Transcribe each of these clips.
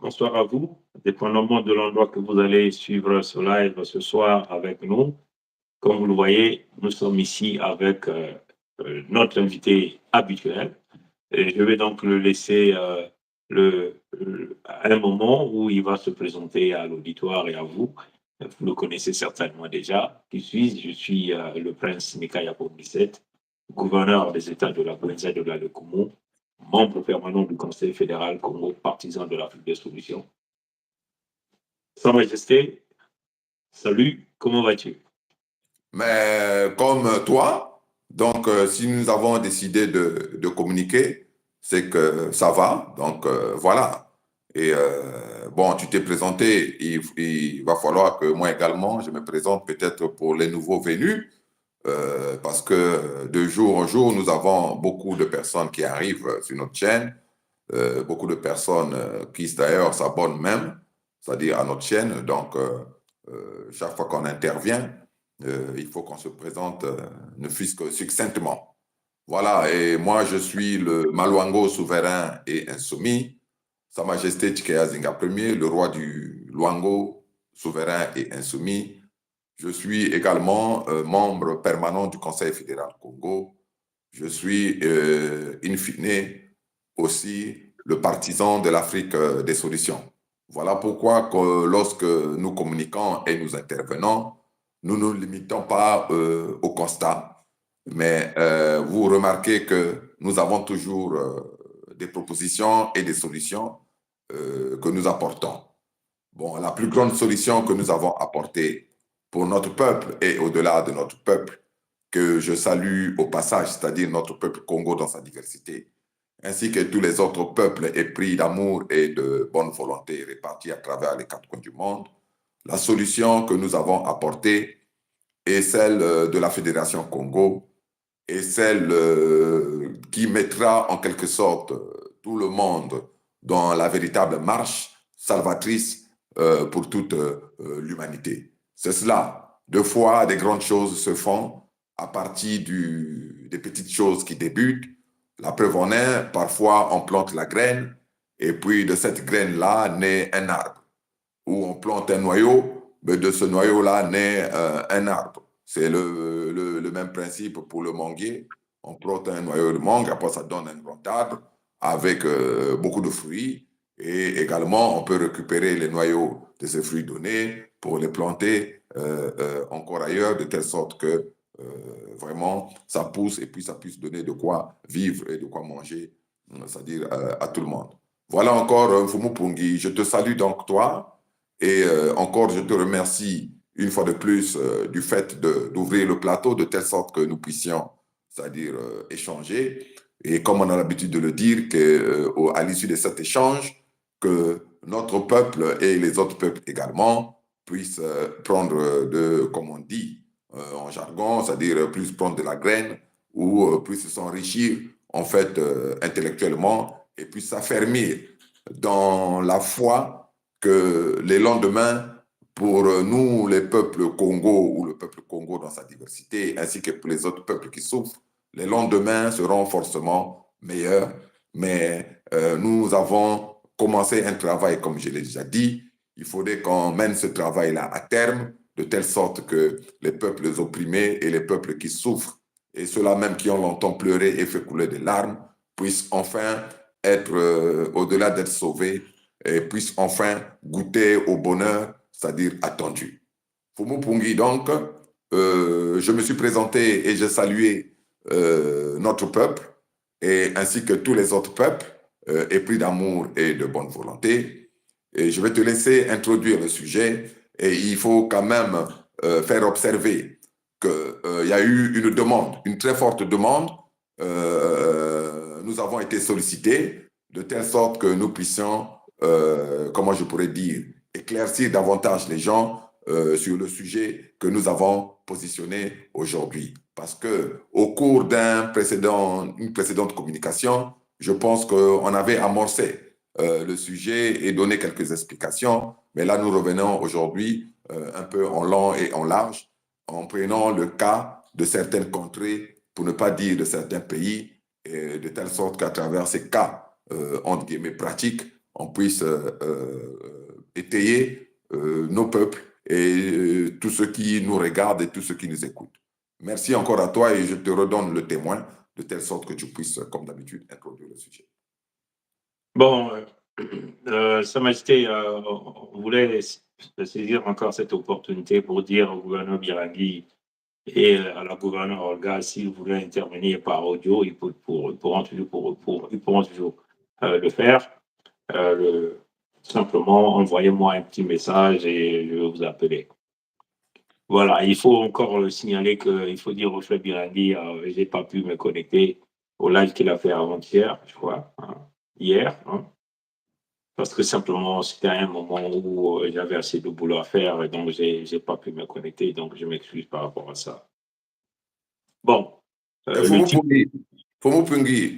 bonsoir à vous, dépendamment de l'endroit que vous allez suivre ce live ce soir avec nous. Comme vous le voyez, nous sommes ici avec notre invité habituel. Et je vais donc le laisser à un moment où il va se présenter à l'auditoire et à vous. Vous le connaissez certainement déjà. Qui suis-je? Je suis le prince Mikaya Pomisset, gouverneur des États de la province de la Lekomo, membre permanent du Conseil fédéral Congo, partisan de l'Afrique des solutions. Sa Majesté, salut, comment vas-tu? Mais comme toi, donc si nous avons décidé de communiquer, c'est que ça va. Donc voilà. Et bon, tu t'es présenté, il va falloir que moi également, je me présente peut-être pour les nouveaux venus, parce que de jour en jour, nous avons beaucoup de personnes qui arrivent sur notre chaîne, beaucoup de personnes qui d'ailleurs s'abonnent même, c'est-à-dire à notre chaîne. Donc, chaque fois qu'on intervient, il faut qu'on se présente, ne fût-ce que succinctement. Voilà, et moi, je suis le Maluango souverain et insoumis, Sa Majesté Tshikaya Zinga Ier, le roi du Luango souverain et insoumis. Je suis également membre permanent du Conseil fédéral Congo. Je suis, in fine, aussi le partisan de l'Afrique des solutions. Voilà pourquoi que lorsque nous communiquons et nous intervenons, nous ne nous limitons pas au constat, mais vous remarquez que nous avons toujours des propositions et des solutions que nous apportons. Bon, la plus grande solution que nous avons apportée pour notre peuple et au-delà de notre peuple, que je salue au passage, c'est-à-dire notre peuple Congo dans sa diversité, ainsi que tous les autres peuples épris d'amour et de bonne volonté répartis à travers les quatre coins du monde, la solution que nous avons apportée est celle de la Fédération Congo et celle qui mettra en quelque sorte tout le monde dans la véritable marche salvatrice pour toute l'humanité. C'est cela. Deux fois, des grandes choses se font à partir des petites choses qui débutent. La preuve en est, parfois on plante la graine et puis de cette graine-là naît un arbre. Ou on plante un noyau, mais de ce noyau-là naît un arbre. C'est le même principe pour le manguier. On plante un noyau de mangue, après ça donne un grand arbre avec beaucoup de fruits. Et également, on peut récupérer les noyaux de ces fruits donnés pour les planter encore ailleurs, de telle sorte que vraiment ça pousse et puis ça puisse donner de quoi vivre et de quoi manger, c'est-à-dire à tout le monde. Voilà encore, Mfumu Pungi, je te salue donc toi et encore je te remercie une fois de plus du fait d'ouvrir le plateau de telle sorte que nous puissions, c'est-à-dire échanger. Et comme on a l'habitude de le dire, qu'à l'issue de cet échange, que notre peuple et les autres peuples également puissent prendre comme on dit en jargon, c'est-à-dire plus prendre de la graine ou puissent s'enrichir en fait intellectuellement et puissent s'affermir dans la foi que les lendemains, pour nous, les peuples Congo ou le peuple Congo dans sa diversité, ainsi que pour les autres peuples qui souffrent, les lendemains seront forcément meilleurs. Mais nous avons commencé un travail, comme je l'ai déjà dit. Il faudrait qu'on mène ce travail-là à terme, de telle sorte que les peuples opprimés et les peuples qui souffrent, et ceux-là même qui ont longtemps pleuré et fait couler des larmes, puissent enfin être, au-delà d'être sauvés, et puissent enfin goûter au bonheur, c'est-à-dire attendu. Fumu Pungi, donc, je me suis présenté et j'ai salué notre peuple, et ainsi que tous les autres peuples, épris d'amour et de bonne volonté. Et je vais te laisser introduire le sujet, et il faut quand même faire observer qu'il y a eu une demande, une très forte demande. Nous avons été sollicités de telle sorte que nous puissions, comment je pourrais dire, éclaircir davantage les gens sur le sujet que nous avons positionné aujourd'hui. Parce que au cours d'une précédente communication, je pense qu'on avait amorcé le sujet et donné quelques explications. Mais là, nous revenons aujourd'hui un peu en long et en large, en prenant le cas de certaines contrées, pour ne pas dire de certains pays, et de telle sorte qu'à travers ces cas, entre guillemets, pratiques, on puisse étayer nos peuples et tous ceux qui nous regardent et tous ceux qui nous écoutent. Merci encore à toi et je te redonne le témoin de telle sorte que tu puisses, comme d'habitude, introduire le sujet. Bon, Sa Majesté, on voulait saisir encore cette opportunité pour dire au gouverneur Birangui et à la gouverneure Olga, s'ils voulaient intervenir par audio, ils pourront toujours le faire. Simplement, envoyez-moi un petit message et je vais vous appeler. Voilà, il faut encore signaler qu'il faut dire au frère Birangui, je n'ai pas pu me connecter au live qu'il a fait avant-hier, je crois, hein, hier, hein, parce que simplement, c'était un moment où j'avais assez de boulot à faire et donc je n'ai pas pu me connecter, donc je m'excuse par rapport à ça. Bon, le titre. Fomo Pungui,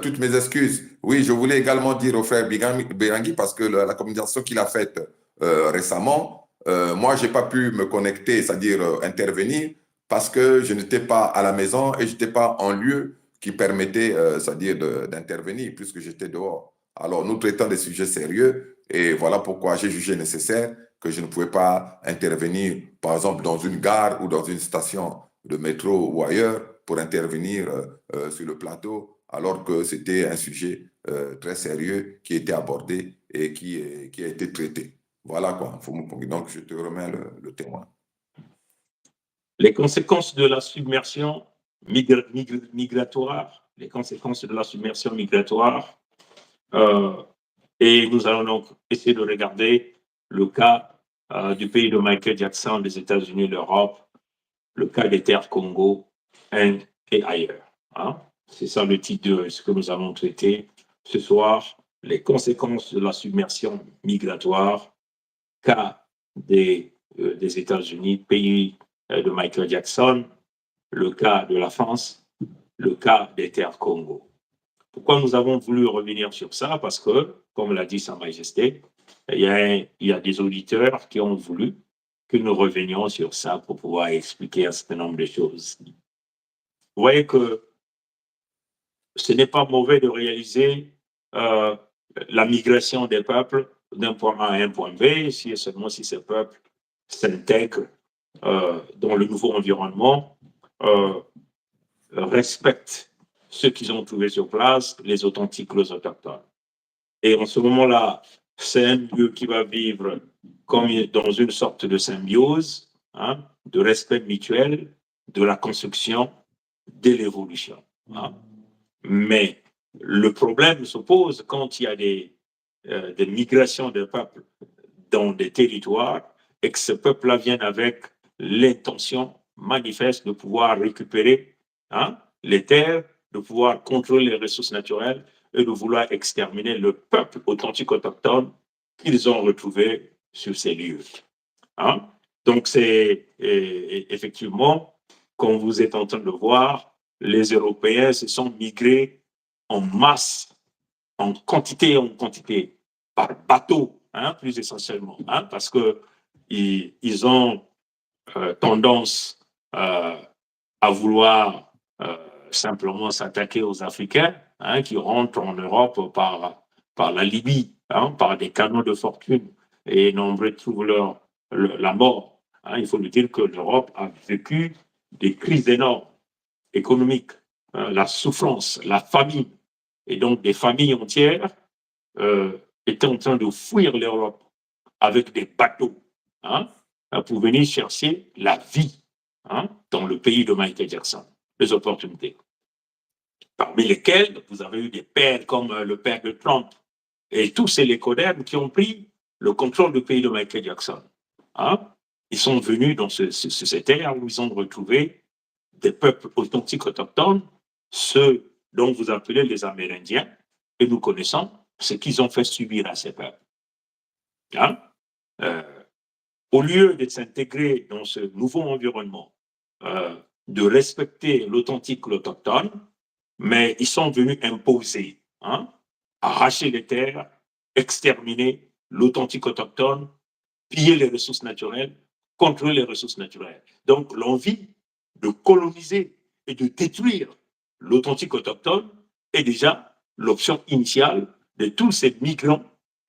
toutes mes excuses. Oui, je voulais également dire au frère Birangui parce que la communication qu'il a faite récemment, moi, je n'ai pas pu me connecter, c'est-à-dire intervenir, parce que je n'étais pas à la maison et je n'étais pas en lieu qui permettait, c'est-à-dire d'intervenir, puisque j'étais dehors. Alors, nous traitons des sujets sérieux et voilà pourquoi j'ai jugé nécessaire que je ne pouvais pas intervenir, par exemple, dans une gare ou dans une station de métro ou ailleurs pour intervenir sur le plateau, alors que c'était un sujet très sérieux qui était abordé et qui a été traité. Voilà quoi. Donc, je te remets le témoin. Les conséquences de la submersion migratoire, les conséquences de la submersion migratoire, et nous allons donc essayer de regarder le cas du pays de Michael Jackson, des États-Unis, l'Europe, le cas des terres Congo, Inde et ailleurs. Hein? C'est ça le titre de ce que nous allons traiter ce soir, les conséquences de la submersion migratoire, cas des États-Unis, pays de Michael Jackson, le cas de la France, le cas des terres Congo. Pourquoi nous avons voulu revenir sur ça? Parce que, comme l'a dit Sa Majesté, il y a des auditeurs qui ont voulu que nous revenions sur ça pour pouvoir expliquer un certain nombre de choses. Vous voyez que ce n'est pas mauvais de réaliser la migration des peuples d'un point A à un point B, si et seulement si ces peuples s'intègrent dans le nouveau environnement, respectent ceux qu'ils ont trouvés sur place, les authentiques, les autochtones. Et en ce moment-là, c'est un lieu qui va vivre comme dans une sorte de symbiose, hein, de respect mutuel, de la construction, de l'évolution. Hein. Mais le problème se pose quand il y a des migrations de peuples dans des territoires et que ce peuple-là vienne avec l'intention manifeste de pouvoir récupérer les terres, de pouvoir contrôler les ressources naturelles et de vouloir exterminer le peuple authentique autochtone qu'ils ont retrouvé sur ces lieux. Hein? Donc, c'est effectivement, comme vous êtes en train de voir, les Européens se sont migrés en masse, en quantité, par bateau, plus essentiellement, parce qu'ils ont tendance à vouloir simplement s'attaquer aux Africains qui rentrent en Europe par la Libye, par des canaux de fortune, et nombreux trouvent la mort. Il faut le dire que l'Europe a vécu des crises énormes économiques, la souffrance, la famine, et donc des familles entières étaient en train de fuir l'Europe avec des bateaux pour venir chercher la vie dans le pays de Michael Jackson, les opportunités. Parmi lesquelles vous avez eu des pères comme le père de Trump et tous ces lécodermes qui ont pris le contrôle du pays de Michael Jackson. Ils sont venus dans ces terres où ils ont retrouvé des peuples authentiques autochtones, ceux dont vous appelez les Amérindiens, et nous connaissons ce qu'ils ont fait subir à ces peuples. Au lieu de s'intégrer dans ce nouveau environnement, de respecter l'authentique, l'autochtone, mais ils sont venus imposer, arracher les terres, exterminer l'authentique autochtone, piller les ressources naturelles, contrôler les ressources naturelles. Donc l'envie de coloniser et de détruire l'authentique autochtone est déjà l'option initiale de tous ces migrants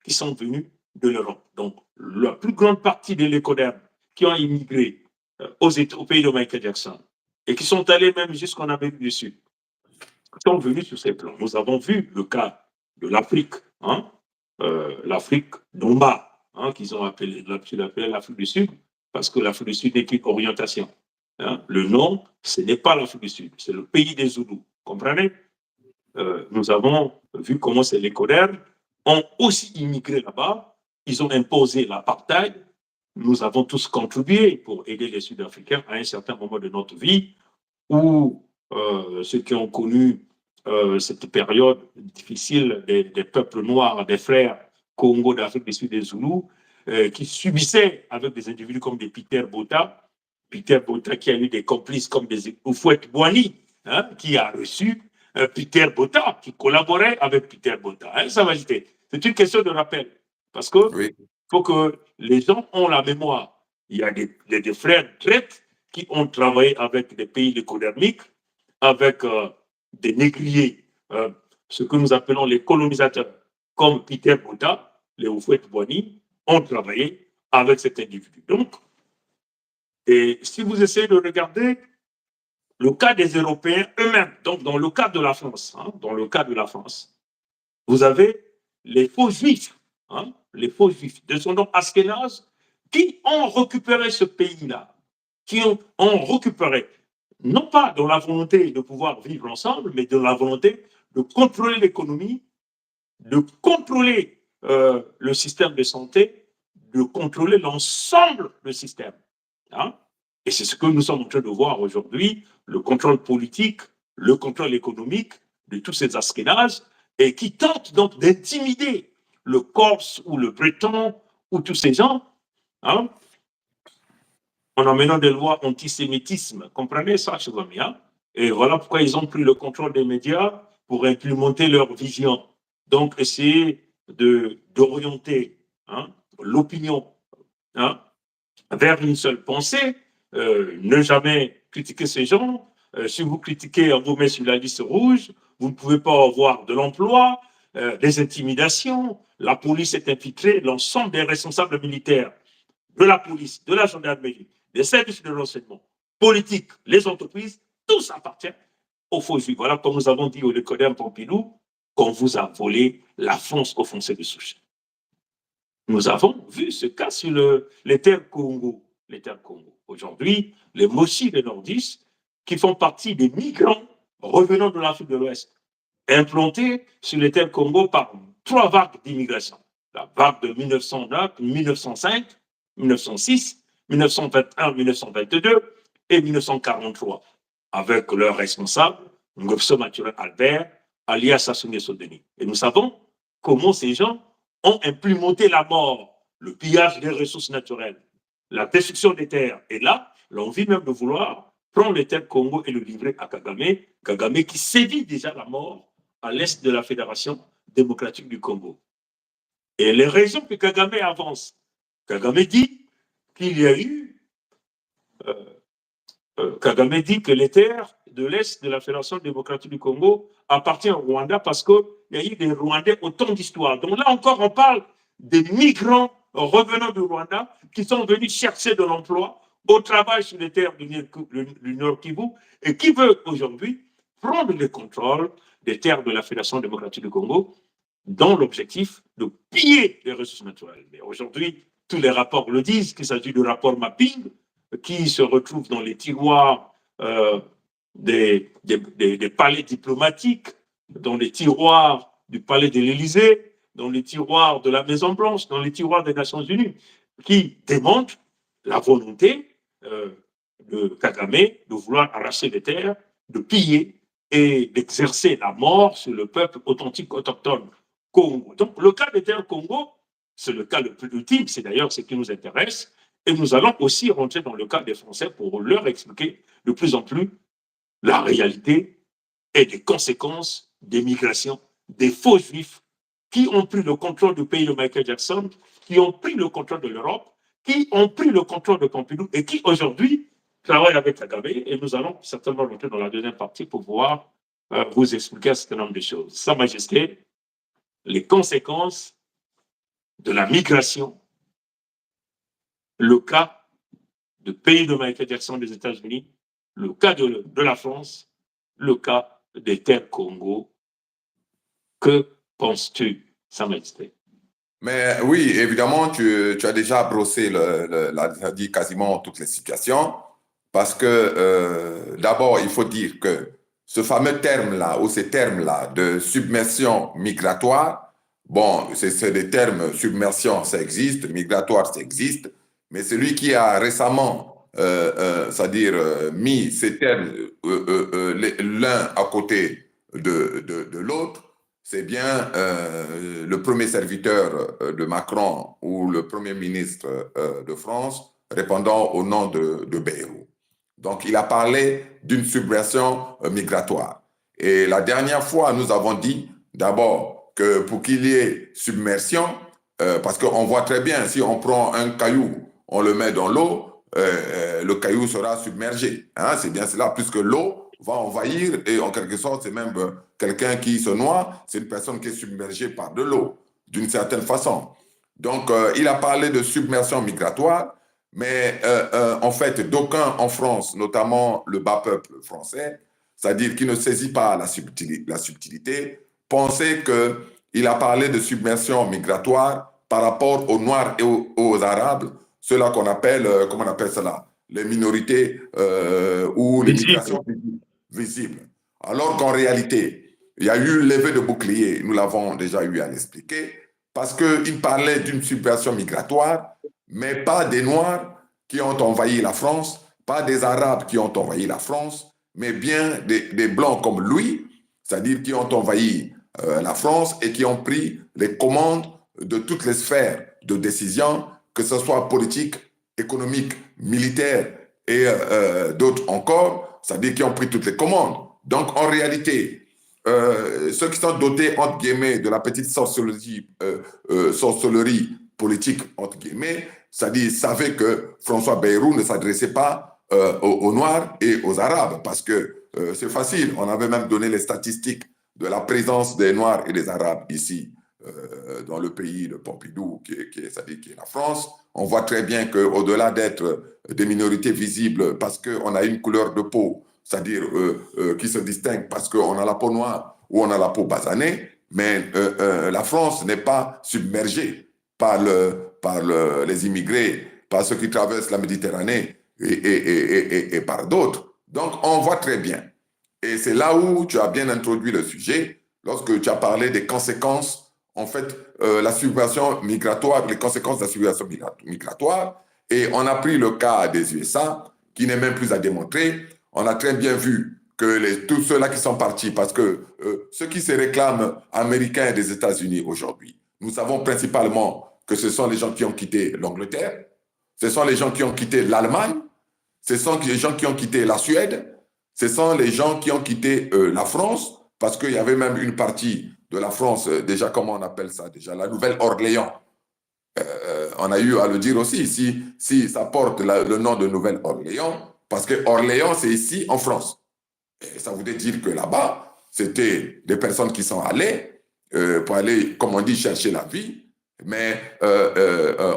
qui sont venus de l'Europe. Donc, la plus grande partie des Lécodermes qui ont immigré au pays de Michael Jackson et qui sont allés même jusqu'en Amérique du Sud, sont venus sur ces plans. Nous avons vu le cas de l'Afrique, hein, l'Afrique d'Omba, hein, qu'ils ont appelé l'Afrique du Sud, parce que l'Afrique du Sud n'est qu'une orientation. Hein. Le nom, ce n'est pas l'Afrique du Sud, c'est le pays des Zoulous. Comprenez? Nous avons vu comment ces Lécodermes ont aussi immigré là-bas. Ils ont imposé l'apartheid. Nous avons tous contribué pour aider les Sud-Africains à un certain moment de notre vie où ceux qui ont connu cette période difficile des peuples noirs, des frères Congo d'Afrique du Sud des Zoulous, qui subissaient avec des individus comme des Peter Botha qui a eu des complices comme des Houphouët-Boigny, hein, qui a reçu Peter Botha, qui collaborait avec Peter Botha. Hein, ça va jeter. C'est une question de rappel. Parce que Oui. faut que les gens ont la mémoire. Il y a des frères traites qui ont travaillé avec des pays économiques, avec des négriers, ce que nous appelons les colonisateurs, comme Peter Botha, les Houphouët-Boigny, ont travaillé avec cet individu. Donc, et si vous essayez de regarder le cas des Européens eux-mêmes, donc dans le cas de la France, hein, dans le cas de la France, vous avez les faux juifs, hein, les faux juifs, descendants askénazes, qui ont récupéré ce pays-là, qui ont récupéré, non pas dans la volonté de pouvoir vivre ensemble, mais dans la volonté de contrôler l'économie, de contrôler le système de santé, de contrôler l'ensemble du système. Hein. Et c'est ce que nous sommes en train de voir aujourd'hui, le contrôle politique, le contrôle économique de tous ces askénazes, et qui tentent donc d'intimider le Corse ou le Breton ou tous ces gens, hein, en amenant des lois antisémitisme. Comprenez ça, chez vous, hein? Et voilà pourquoi ils ont pris le contrôle des médias pour implémenter leur vision. Donc, essayer d'orienter hein, l'opinion hein, vers une seule pensée, ne jamais critiquer ces gens. Si vous critiquez, on vous met sur la liste rouge, vous ne pouvez pas avoir de l'emploi, des intimidations, la police est infiltrée, l'ensemble des responsables militaires, de la police, de la gendarmerie, des services de renseignement, politiques, les entreprises, tout ça appartient aux faux juifs. Voilà, comme nous avons dit au Nicodème Pompidou, qu'on vous a volé la France aux Français de souche. Nous avons vu ce cas sur les terres Congo. Les terres Congo. Aujourd'hui, les Moshi, les nordistes, qui font partie des migrants revenant de l'Afrique de l'Ouest, implantés sur les terres Congo par 3 vagues d'immigration. La vague de 1909, 1905, 1906, 1921, 1922 et 1943, avec leur responsable, Ngopso Maturé Albert, alias Sassou Nguesso Denis. Et nous savons comment ces gens ont implémenté la mort, le pillage des ressources naturelles, la destruction des terres. Et là, l'envie même de vouloir prendre les terres Congo et le livrer à Kagame, Kagame qui sévit déjà la mort à l'est de la Fédération démocratique du Congo. Et les raisons que Kagame avance, Kagame dit qu'il y a eu, Kagame dit que les terres de l'est de la Fédération démocratique du Congo appartiennent au Rwanda parce qu'il y a eu des Rwandais autant d'histoires. Donc là encore, on parle des migrants revenant du Rwanda qui sont venus chercher de l'emploi au travail sur les terres du Nord Kivu et qui veulent aujourd'hui prendre le contrôle des terres de la Fédération démocratique du Congo dans l'objectif de piller les ressources naturelles. Mais aujourd'hui, tous les rapports le disent, qu'il s'agit de rapports mapping qui se retrouvent dans les tiroirs des palais diplomatiques, dans les tiroirs du palais de l'Élysée, dans les tiroirs de la Maison-Blanche, dans les tiroirs des Nations Unies, qui démontrent la volonté de Kagame de vouloir arracher les terres, de piller et d'exercer la mort sur le peuple authentique autochtone Congo. Donc, le cas des terres Congo, c'est le cas le plus ultime, c'est d'ailleurs ce qui nous intéresse, et nous allons aussi rentrer dans le cas des Français pour leur expliquer de plus en plus la réalité et les conséquences des migrations, des faux juifs qui ont pris le contrôle du pays de Michael Jackson, qui ont pris le contrôle de l'Europe, qui ont pris le contrôle de Pompidou et qui aujourd'hui travaillent avec Kagame. Et nous allons certainement rentrer dans la deuxième partie pour pouvoir vous expliquer un certain nombre de choses. Sa Majesté, les conséquences de la migration, le cas de pays de Michael Jackson des États-Unis, le cas de la France, le cas des terres Congo. Que penses-tu, Sa Majesté? Mais oui, évidemment, tu as déjà brossé, dit quasiment toutes les situations, parce que d'abord, il faut dire que ce fameux terme-là, ou ces termes-là de submersion migratoire, bon, c'est des termes, submersion, ça existe, migratoire, ça existe, mais celui qui a récemment, c'est-à-dire mis ces termes l'un à côté de l'autre, c'est bien le premier serviteur de Macron ou le premier ministre de France répondant au nom de Bayrou. Donc, il a parlé d'une subversion migratoire. Et la dernière fois, nous avons dit d'abord que pour qu'il y ait submersion, parce qu'on voit très bien, si on prend un caillou, on le met dans l'eau, le caillou sera submergé. Hein, c'est bien cela, puisque l'eau va envahir et en quelque sorte, c'est même quelqu'un qui se noie, c'est une personne qui est submergée par de l'eau, d'une certaine façon. Donc, il a parlé de submersion migratoire, mais en fait, d'aucuns en France, notamment le bas peuple français, c'est-à-dire qui ne saisit pas la subtilité, pensaient qu'il a parlé de submersion migratoire par rapport aux Noirs et aux Arabes, ceux-là qu'on appelle, comment on appelle cela, les minorités ou les migrations visibles. Alors qu'en réalité, il y a eu levée de bouclier, nous l'avons déjà eu à l'expliquer, parce qu'il parlait d'une subversion migratoire, mais pas des Noirs qui ont envahi la France, pas des Arabes qui ont envahi la France, mais bien des Blancs comme lui, c'est-à-dire qui ont envahi la France et qui ont pris les commandes de toutes les sphères de décision, que ce soit politique, économique, militaire et d'autres encore, c'est-à-dire qui ont pris toutes les commandes. Donc, en réalité, ceux qui sont dotés, entre guillemets, de la petite sorcellerie politique, entre guillemets, c'est-à-dire savaient que François Bayrou ne s'adressait pas aux Noirs et aux Arabes, parce que c'est facile. On avait même donné les statistiques de la présence des Noirs et des Arabes ici, dans le pays de Pompidou, c'est-à-dire qui est la France. On voit très bien qu'au-delà d'être des minorités visibles parce qu'on a une couleur de peau, c'est-à-dire qui se distingue parce qu'on a la peau noire ou on a la peau basanée, mais la France n'est pas submergée par les immigrés, par ceux qui traversent la Méditerranée et par d'autres. Donc, on voit très bien. Et c'est là où tu as bien introduit le sujet, lorsque tu as parlé des conséquences, en fait, la subversion migratoire, les conséquences de la subversion migratoire. Et on a pris le cas des USA, qui n'est même plus à démontrer. On a très bien vu que tous ceux-là qui sont partis, parce que ceux qui se réclament américains des États-Unis aujourd'hui, nous savons principalement que ce sont les gens qui ont quitté l'Angleterre, ce sont les gens qui ont quitté l'Allemagne, ce sont les gens qui ont quitté la Suède, ce sont les gens qui ont quitté la France, parce qu'il y avait même une partie de la France, déjà, comment on appelle ça déjà, la Nouvelle-Orléans. On a eu à le dire aussi, si ça porte le nom de Nouvelle-Orléans, parce que Orléans, c'est ici en France. Et ça voulait dire que là-bas, c'était des personnes qui sont allées pour aller, comme on dit, chercher la vie, mais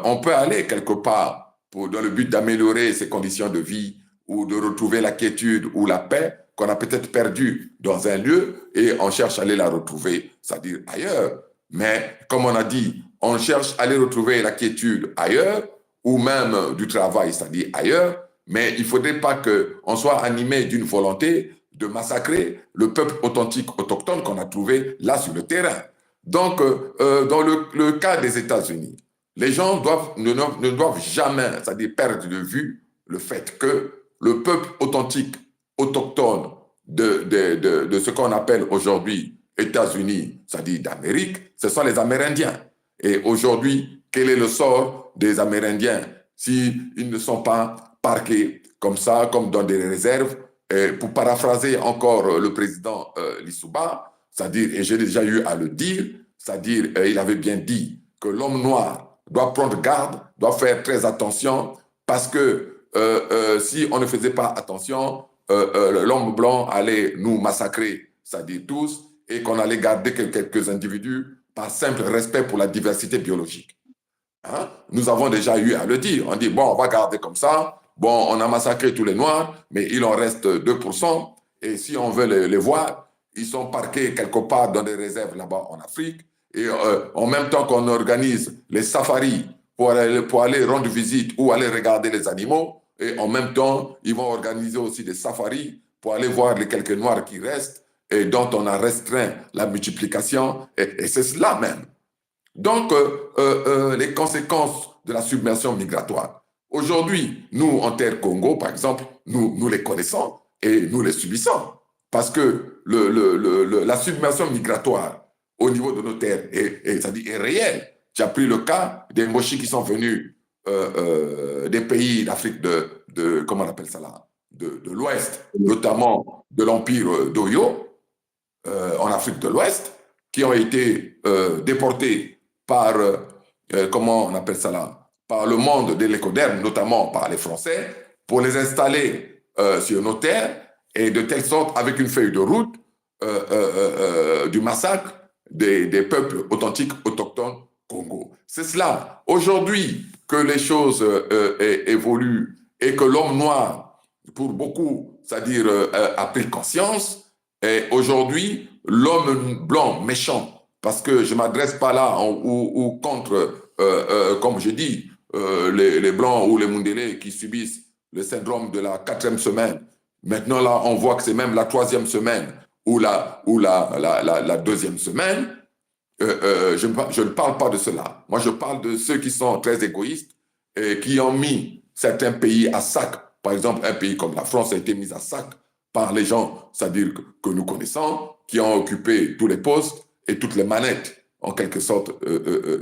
on peut aller quelque part dans le but d'améliorer ses conditions de vie ou de retrouver la quiétude ou la paix qu'on a peut-être perdue dans un lieu et on cherche à aller la retrouver, c'est-à-dire ailleurs. Mais comme on a dit, on cherche à aller retrouver la quiétude ailleurs ou même du travail, c'est-à-dire ailleurs, mais il ne faudrait pas qu'on soit animé d'une volonté de massacrer le peuple authentique, autochtone qu'on a trouvé là sur le terrain. Donc, dans le cas des États-Unis, les gens ne doivent jamais, c'est-à-dire perdre de vue le fait que le peuple authentique, autochtone de ce qu'on appelle aujourd'hui États-Unis, c'est-à-dire d'Amérique, ce sont les Amérindiens. Et aujourd'hui, quel est le sort des Amérindiens s'ils ne sont pas parqués comme ça, comme dans des réserves? Et pour paraphraser encore le président Lissouba, c'est-à-dire, et j'ai déjà eu à le dire, c'est-à-dire, il avait bien dit que l'homme noir doit prendre garde, doit faire très attention, parce que si on ne faisait pas attention, l'homme blanc allait nous massacrer, c'est-à-dire tous, et qu'on allait garder quelques individus par simple respect pour la diversité biologique. Hein? Nous avons déjà eu à le dire. On dit, bon, on va garder comme ça. Bon, on a massacré tous les Noirs, mais il en reste 2%. Et si on veut les voir, ils sont parqués quelque part dans des réserves là-bas en Afrique. Et en même temps qu'on organise les safaris pour aller rendre visite ou aller regarder les animaux, et en même temps, ils vont organiser aussi des safaris pour aller voir les quelques Noirs qui restent et dont on a restreint la multiplication. Et c'est cela même. Donc, les conséquences de la submersion migratoire. Aujourd'hui, nous, en terre Congo, par exemple, nous les connaissons et nous les subissons. Parce que la submersion migratoire au niveau de nos terres est réelle. Tu as pris le cas des Mochis qui sont venus des pays d'Afrique comment on appelle ça là, de l'Ouest, notamment de l'Empire d'Oyo, en Afrique de l'Ouest, qui ont été déportés par, comment on appelle ça là, par le monde de l'écoderme, notamment par les Français, pour les installer sur nos terres, et de telle sorte, avec une feuille de route, du massacre des peuples authentiques, autochtones Congo. C'est cela. Aujourd'hui que les choses évoluent et que l'homme noir, pour beaucoup, c'est-à-dire a pris conscience, et aujourd'hui, l'homme blanc méchant, parce que je ne m'adresse pas là ou contre, comme je dis, les blancs ou les Mundélés qui subissent le syndrome de la 4e semaine. Maintenant, là, on voit que c'est même la 3e semaine ou la 2e semaine. Je ne parle pas de cela. Moi, je parle de ceux qui sont très égoïstes et qui ont mis certains pays à sac. Par exemple, un pays comme la France a été mis à sac par les gens, c'est-à-dire que nous connaissons, qui ont occupé tous les postes et toutes les manettes, en quelque sorte,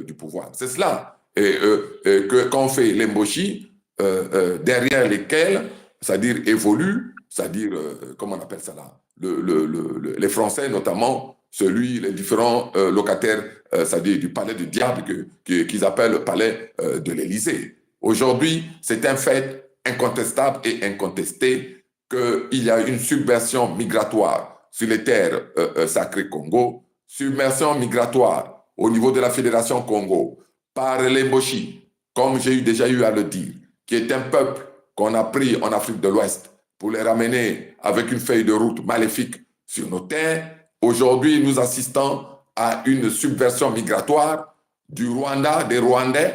du pouvoir. C'est cela. Et que quand on fait l'embochi, derrière lesquels, c'est-à-dire évoluent, c'est-à-dire, comment on appelle ça là, les Français notamment, les différents locataires, c'est-à-dire du palais du diable qu'ils appellent le palais de l'Élysée. Aujourd'hui, c'est un fait incontestable et incontesté qu'il y a une submersion migratoire sur les terres sacrées Congo, submersion migratoire au niveau de la Fédération Congo par les Mochi, comme j'ai déjà eu à le dire, qui est un peuple qu'on a pris en Afrique de l'Ouest pour les ramener avec une feuille de route maléfique sur nos terres. Aujourd'hui, nous assistons à une subversion migratoire du Rwanda, des Rwandais,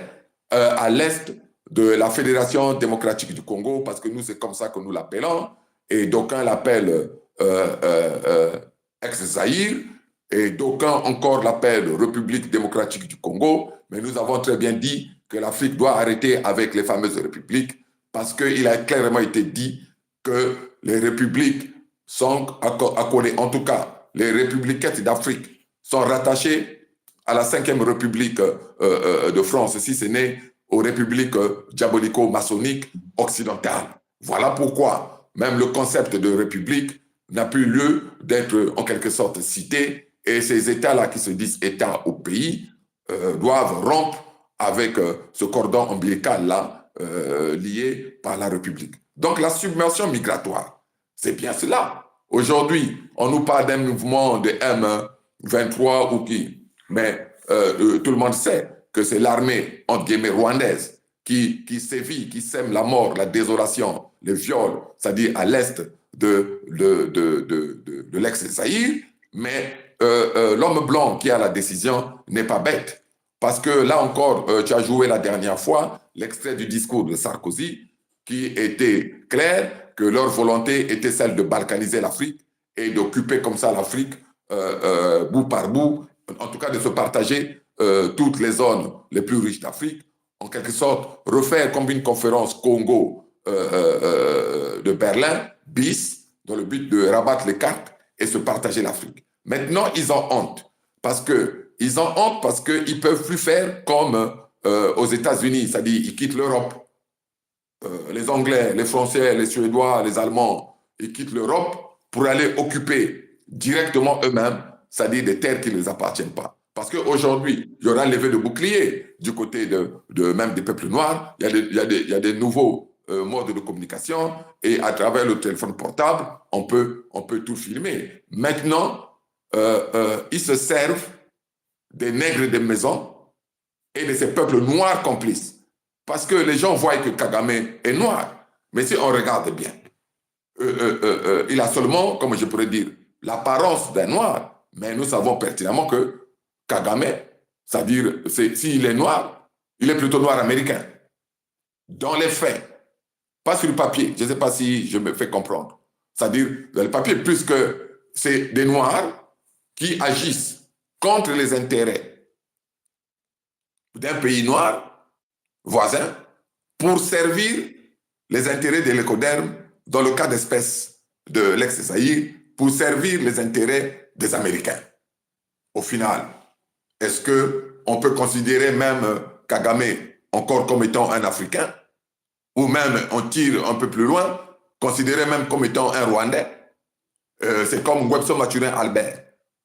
à l'est de la Fédération démocratique du Congo, parce que nous, c'est comme ça que nous l'appelons, et d'aucuns l'appellent ex-Zaïre, et d'aucuns encore l'appellent République démocratique du Congo, mais nous avons très bien dit que l'Afrique doit arrêter avec les fameuses républiques, parce qu'il a clairement été dit que les républiques sont accolées, en tout cas, les républicains d'Afrique sont rattachées à la 5e République de France, si ce n'est aux républiques diabolico-maçonniques occidentales. Voilà pourquoi même le concept de république n'a plus lieu d'être en quelque sorte cité, et ces États-là qui se disent États au pays doivent rompre avec ce cordon ombilical-là lié par la République. Donc la submersion migratoire, c'est bien cela. Aujourd'hui, on nous parle d'un mouvement de M23 ou qui, mais tout le monde sait que c'est l'armée, entre guillemets, rwandaise qui sévit, qui sème la mort, la désolation, les viols, c'est-à-dire à l'est de l'ex-Zaïre, mais l'homme blanc qui a la décision n'est pas bête. Parce que là encore, tu as joué la dernière fois l'extrait du discours de Sarkozy qui était clair que leur volonté était celle de balkaniser l'Afrique et d'occuper comme ça l'Afrique bout par bout, en tout cas de se partager toutes les zones les plus riches d'Afrique, en quelque sorte refaire comme une conférence Congo de Berlin, bis, dans le but de rabattre les cartes et se partager l'Afrique. Maintenant, ils ont honte. Parce qu'ils ne peuvent plus faire comme aux États-Unis, c'est-à-dire ils quittent l'Europe. Les Anglais, les Français, les Suédois, les Allemands, ils quittent l'Europe pour aller occuper directement eux-mêmes, c'est-à-dire des terres qui ne les appartiennent pas. Parce qu'aujourd'hui, il y aura levé de bouclier du côté même des peuples noirs. Il y a des nouveaux modes de communication et à travers le téléphone portable, on peut tout filmer. Maintenant, ils se servent des nègres des maisons et de ces peuples noirs complices. Parce que les gens voient que Kagame est noir. Mais si on regarde bien, il a seulement, comme je pourrais dire, l'apparence d'un noir. Mais nous savons pertinemment que Kagame, c'est-à-dire, s'il est noir, il est plutôt noir américain. Dans les faits, pas sur le papier. Je ne sais pas si je me fais comprendre. C'est-à-dire, dans le papier, puisque c'est des noirs qui agissent contre les intérêts d'un pays noir voisin pour servir les intérêts de l'écoderme, dans le cas d'espèce de l'ex-Zaïre, pour servir les intérêts des Américains. Au final, est-ce qu'on peut considérer même Kagame encore comme étant un Africain? Ou même, on tire un peu plus loin, considérer même comme étant un Rwandais? C'est comme Webster Maturin Albert,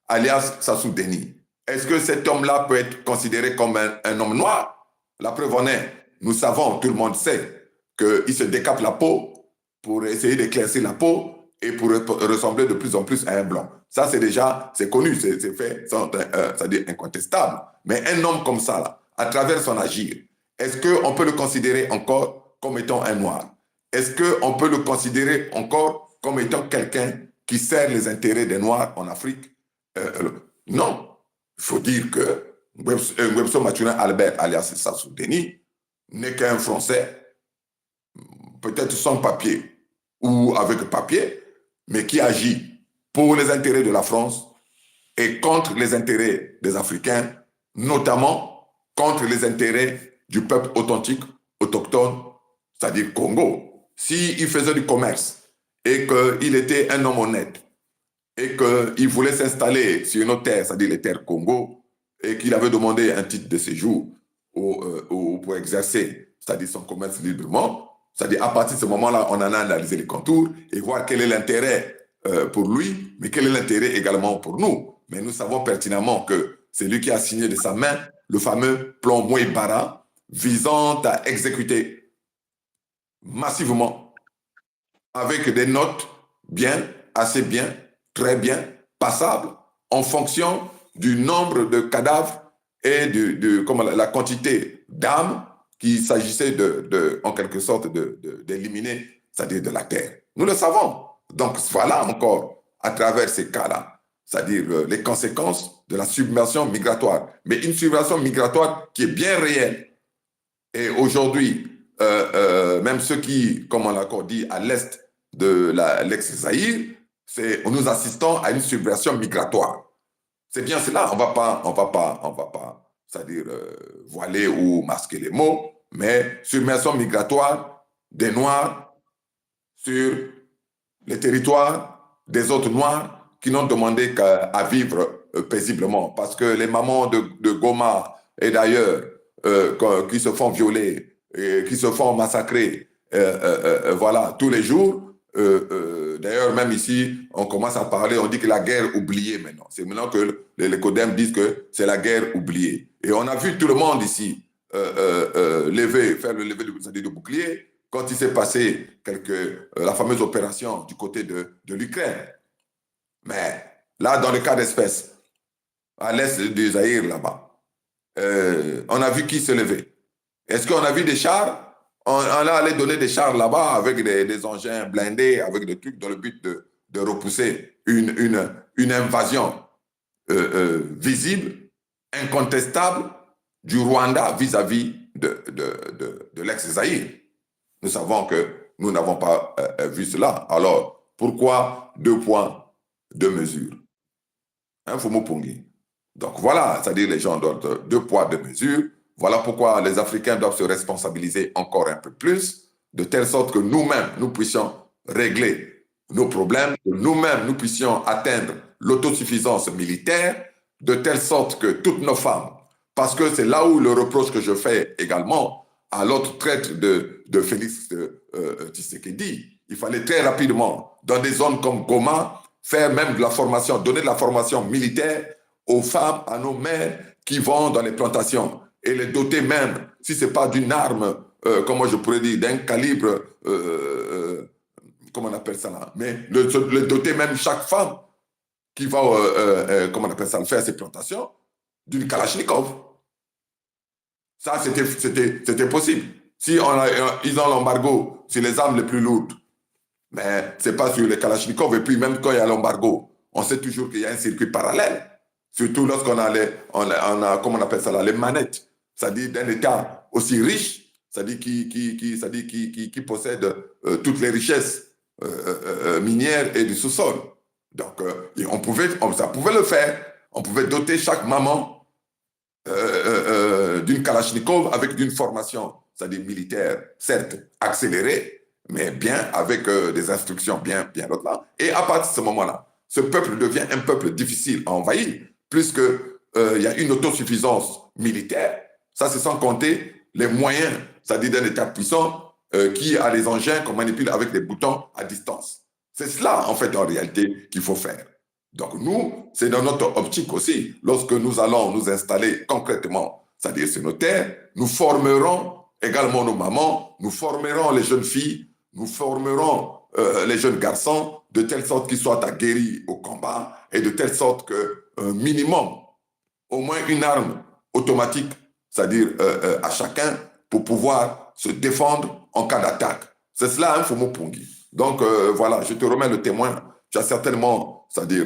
alias Sassou Deni. Est-ce que cet homme-là peut être considéré comme un homme noir? La preuve en est, nous savons, tout le monde sait, qu'il se décape la peau pour essayer d'éclaircir la peau et pour ressembler de plus en plus à un blanc. Ça, c'est déjà, c'est connu, c'est fait, c'est-à-dire incontestable. Mais un homme comme ça, là, à travers son agir, est-ce qu'on peut le considérer encore comme étant un noir? Est-ce qu'on peut le considérer encore comme étant quelqu'un qui sert les intérêts des Noirs en Afrique? Non. Il faut dire que Webster Maturin Albert, alias Sassou Deni, n'est qu'un Français, peut-être sans papier ou avec papier, mais qui agit pour les intérêts de la France et contre les intérêts des Africains, notamment contre les intérêts du peuple authentique, autochtone, c'est-à-dire Congo. S'il faisait du commerce et qu'il était un homme honnête et qu'il voulait s'installer sur nos terres, c'est-à-dire les terres Congo, et qu'il avait demandé un titre de séjour pour exercer, c'est-à-dire son commerce librement, c'est-à-dire à partir de ce moment-là, on en a analysé les contours et voir quel est l'intérêt pour lui, mais quel est l'intérêt également pour nous. Mais nous savons pertinemment que c'est lui qui a signé de sa main le fameux plan Moué-Bara visant à exécuter massivement avec des notes bien, assez bien, très bien, passables, en fonction du nombre de cadavres et comme la quantité d'âmes qu'il s'agissait en quelque sorte d'éliminer, c'est-à-dire de la terre. Nous le savons. Donc voilà encore, à travers ces cas-là, c'est-à-dire les conséquences de la submersion migratoire. Mais une submersion migratoire qui est bien réelle. Et aujourd'hui, même ceux qui, comme on l'a encore dit, à l'est de l'ex-Zaïre, nous assistons à une submersion migratoire. C'est bien cela, on va pas, c'est-à-dire voiler ou masquer les mots, mais submersion migratoire des Noirs sur les territoires des autres Noirs qui n'ont demandé qu'à vivre paisiblement. Parce que les mamans de Goma et d'ailleurs qui se font violer, qui se font massacrer, voilà, tous les jours. D'ailleurs, même ici, on commence à parler, on dit que la guerre oubliée maintenant. C'est maintenant que les Codem disent que c'est la guerre oubliée. Et on a vu tout le monde ici faire le lever de bouclier quand il s'est passé la fameuse opération du côté de l'Ukraine. Mais là, dans le cas d'espèce, à l'est du Zaïre, là-bas, on a vu qui se lever. Est-ce qu'on a vu des chars? On a allé donner des chars là-bas avec des engins blindés, avec des trucs dans le but de repousser une invasion visible, incontestable du Rwanda vis-à-vis de l'ex-Zaïre. Nous savons que nous n'avons pas vu cela. Alors, pourquoi 2 points, 2 mesures? Fumo Pongi. Donc voilà, c'est-à-dire les gens doivent 2 poids, 2 mesures. Voilà pourquoi les Africains doivent se responsabiliser encore un peu plus, de telle sorte que nous-mêmes, nous puissions régler nos problèmes, que nous-mêmes, nous puissions atteindre l'autosuffisance militaire, de telle sorte que toutes nos femmes, parce que c'est là où le reproche que je fais également à l'autre traître de Félix Tshisekedi, il fallait très rapidement, dans des zones comme Goma, faire même de la formation, donner de la formation militaire aux femmes, à nos mères qui vont dans les plantations et les doter même, si ce n'est pas d'une arme, comment je pourrais dire, d'un calibre, comment on appelle ça là, mais le doter même chaque femme qui va, comment on appelle ça, faire ces plantations, d'une Kalachnikov. Ça, c'était possible. Si ils ont l'embargo sur les armes les plus lourdes, mais ce n'est pas sur les Kalachnikov. Et puis, même quand il y a l'embargo, on sait toujours qu'il y a un circuit parallèle. Surtout lorsqu'on a, comment on appelle ça là, les manettes. C'est-à-dire d'un État aussi riche, c'est-à-dire qui possède toutes les richesses minières et du sous-sol. Donc, ça pouvait le faire. On pouvait doter chaque maman d'une Kalachnikov avec une formation, c'est-à-dire militaire, certes accélérée, mais bien avec des instructions bien autres là. Et à partir de ce moment-là, ce peuple devient un peuple difficile à envahir, puisque il y a une autosuffisance militaire. Ça, c'est sans compter les moyens, c'est-à-dire d'un État puissant qui a les engins qu'on manipule avec des boutons à distance. C'est cela, en fait, en réalité, qu'il faut faire. Donc nous, c'est dans notre optique aussi. Lorsque nous allons nous installer concrètement, c'est-à-dire sur nos terres, nous formerons également nos mamans, nous formerons les jeunes filles, nous formerons les jeunes garçons de telle sorte qu'ils soient aguerris au combat et de telle sorte qu'un minimum, au moins une arme automatique, c'est-à-dire à chacun pour pouvoir se défendre en cas d'attaque. C'est cela, hein, Fumo Pungi. Donc voilà, je te remets le témoin. Tu as certainement, c'est-à-dire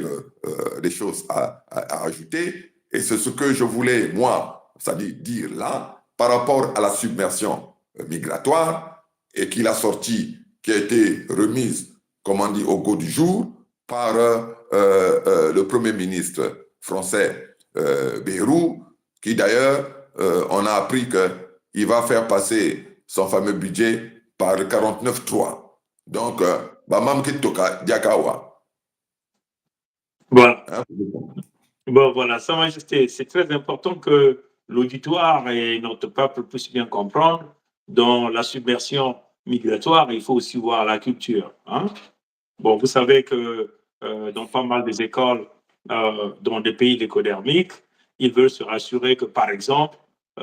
des choses à ajouter. Et c'est ce que je voulais, moi, c'est-à-dire dire là, par rapport à la submersion migratoire, et qui qui a été remise, comme on dit, au goût du jour, par le Premier ministre français Bayrou, qui d'ailleurs, on a appris qu'il va faire passer son fameux budget par le 49.3. Donc, Bamam Kitoka Diakawa. Voilà. Bon, voilà, Sa Majesté, c'est très important que l'auditoire et notre peuple puissent bien comprendre. Dans la submersion migratoire, il faut aussi voir la culture. Hein? Bon, vous savez que dans pas mal des écoles, dans des pays décodermiques, ils veulent se rassurer que, par exemple,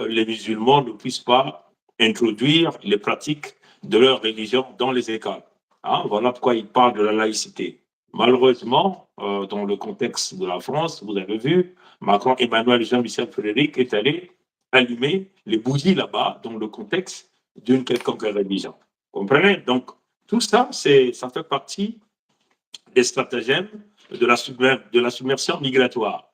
les musulmans ne puissent pas introduire les pratiques de leur religion dans les écoles. Hein? Voilà pourquoi ils parlent de la laïcité. Malheureusement, dans le contexte de la France, vous avez vu, Macron, Emmanuel, Jean-Michel Frédéric est allé allumer les bougies là-bas dans le contexte d'une quelconque religion. Vous comprenez? Donc, tout ça, ça fait partie des stratagèmes de la submersion migratoire.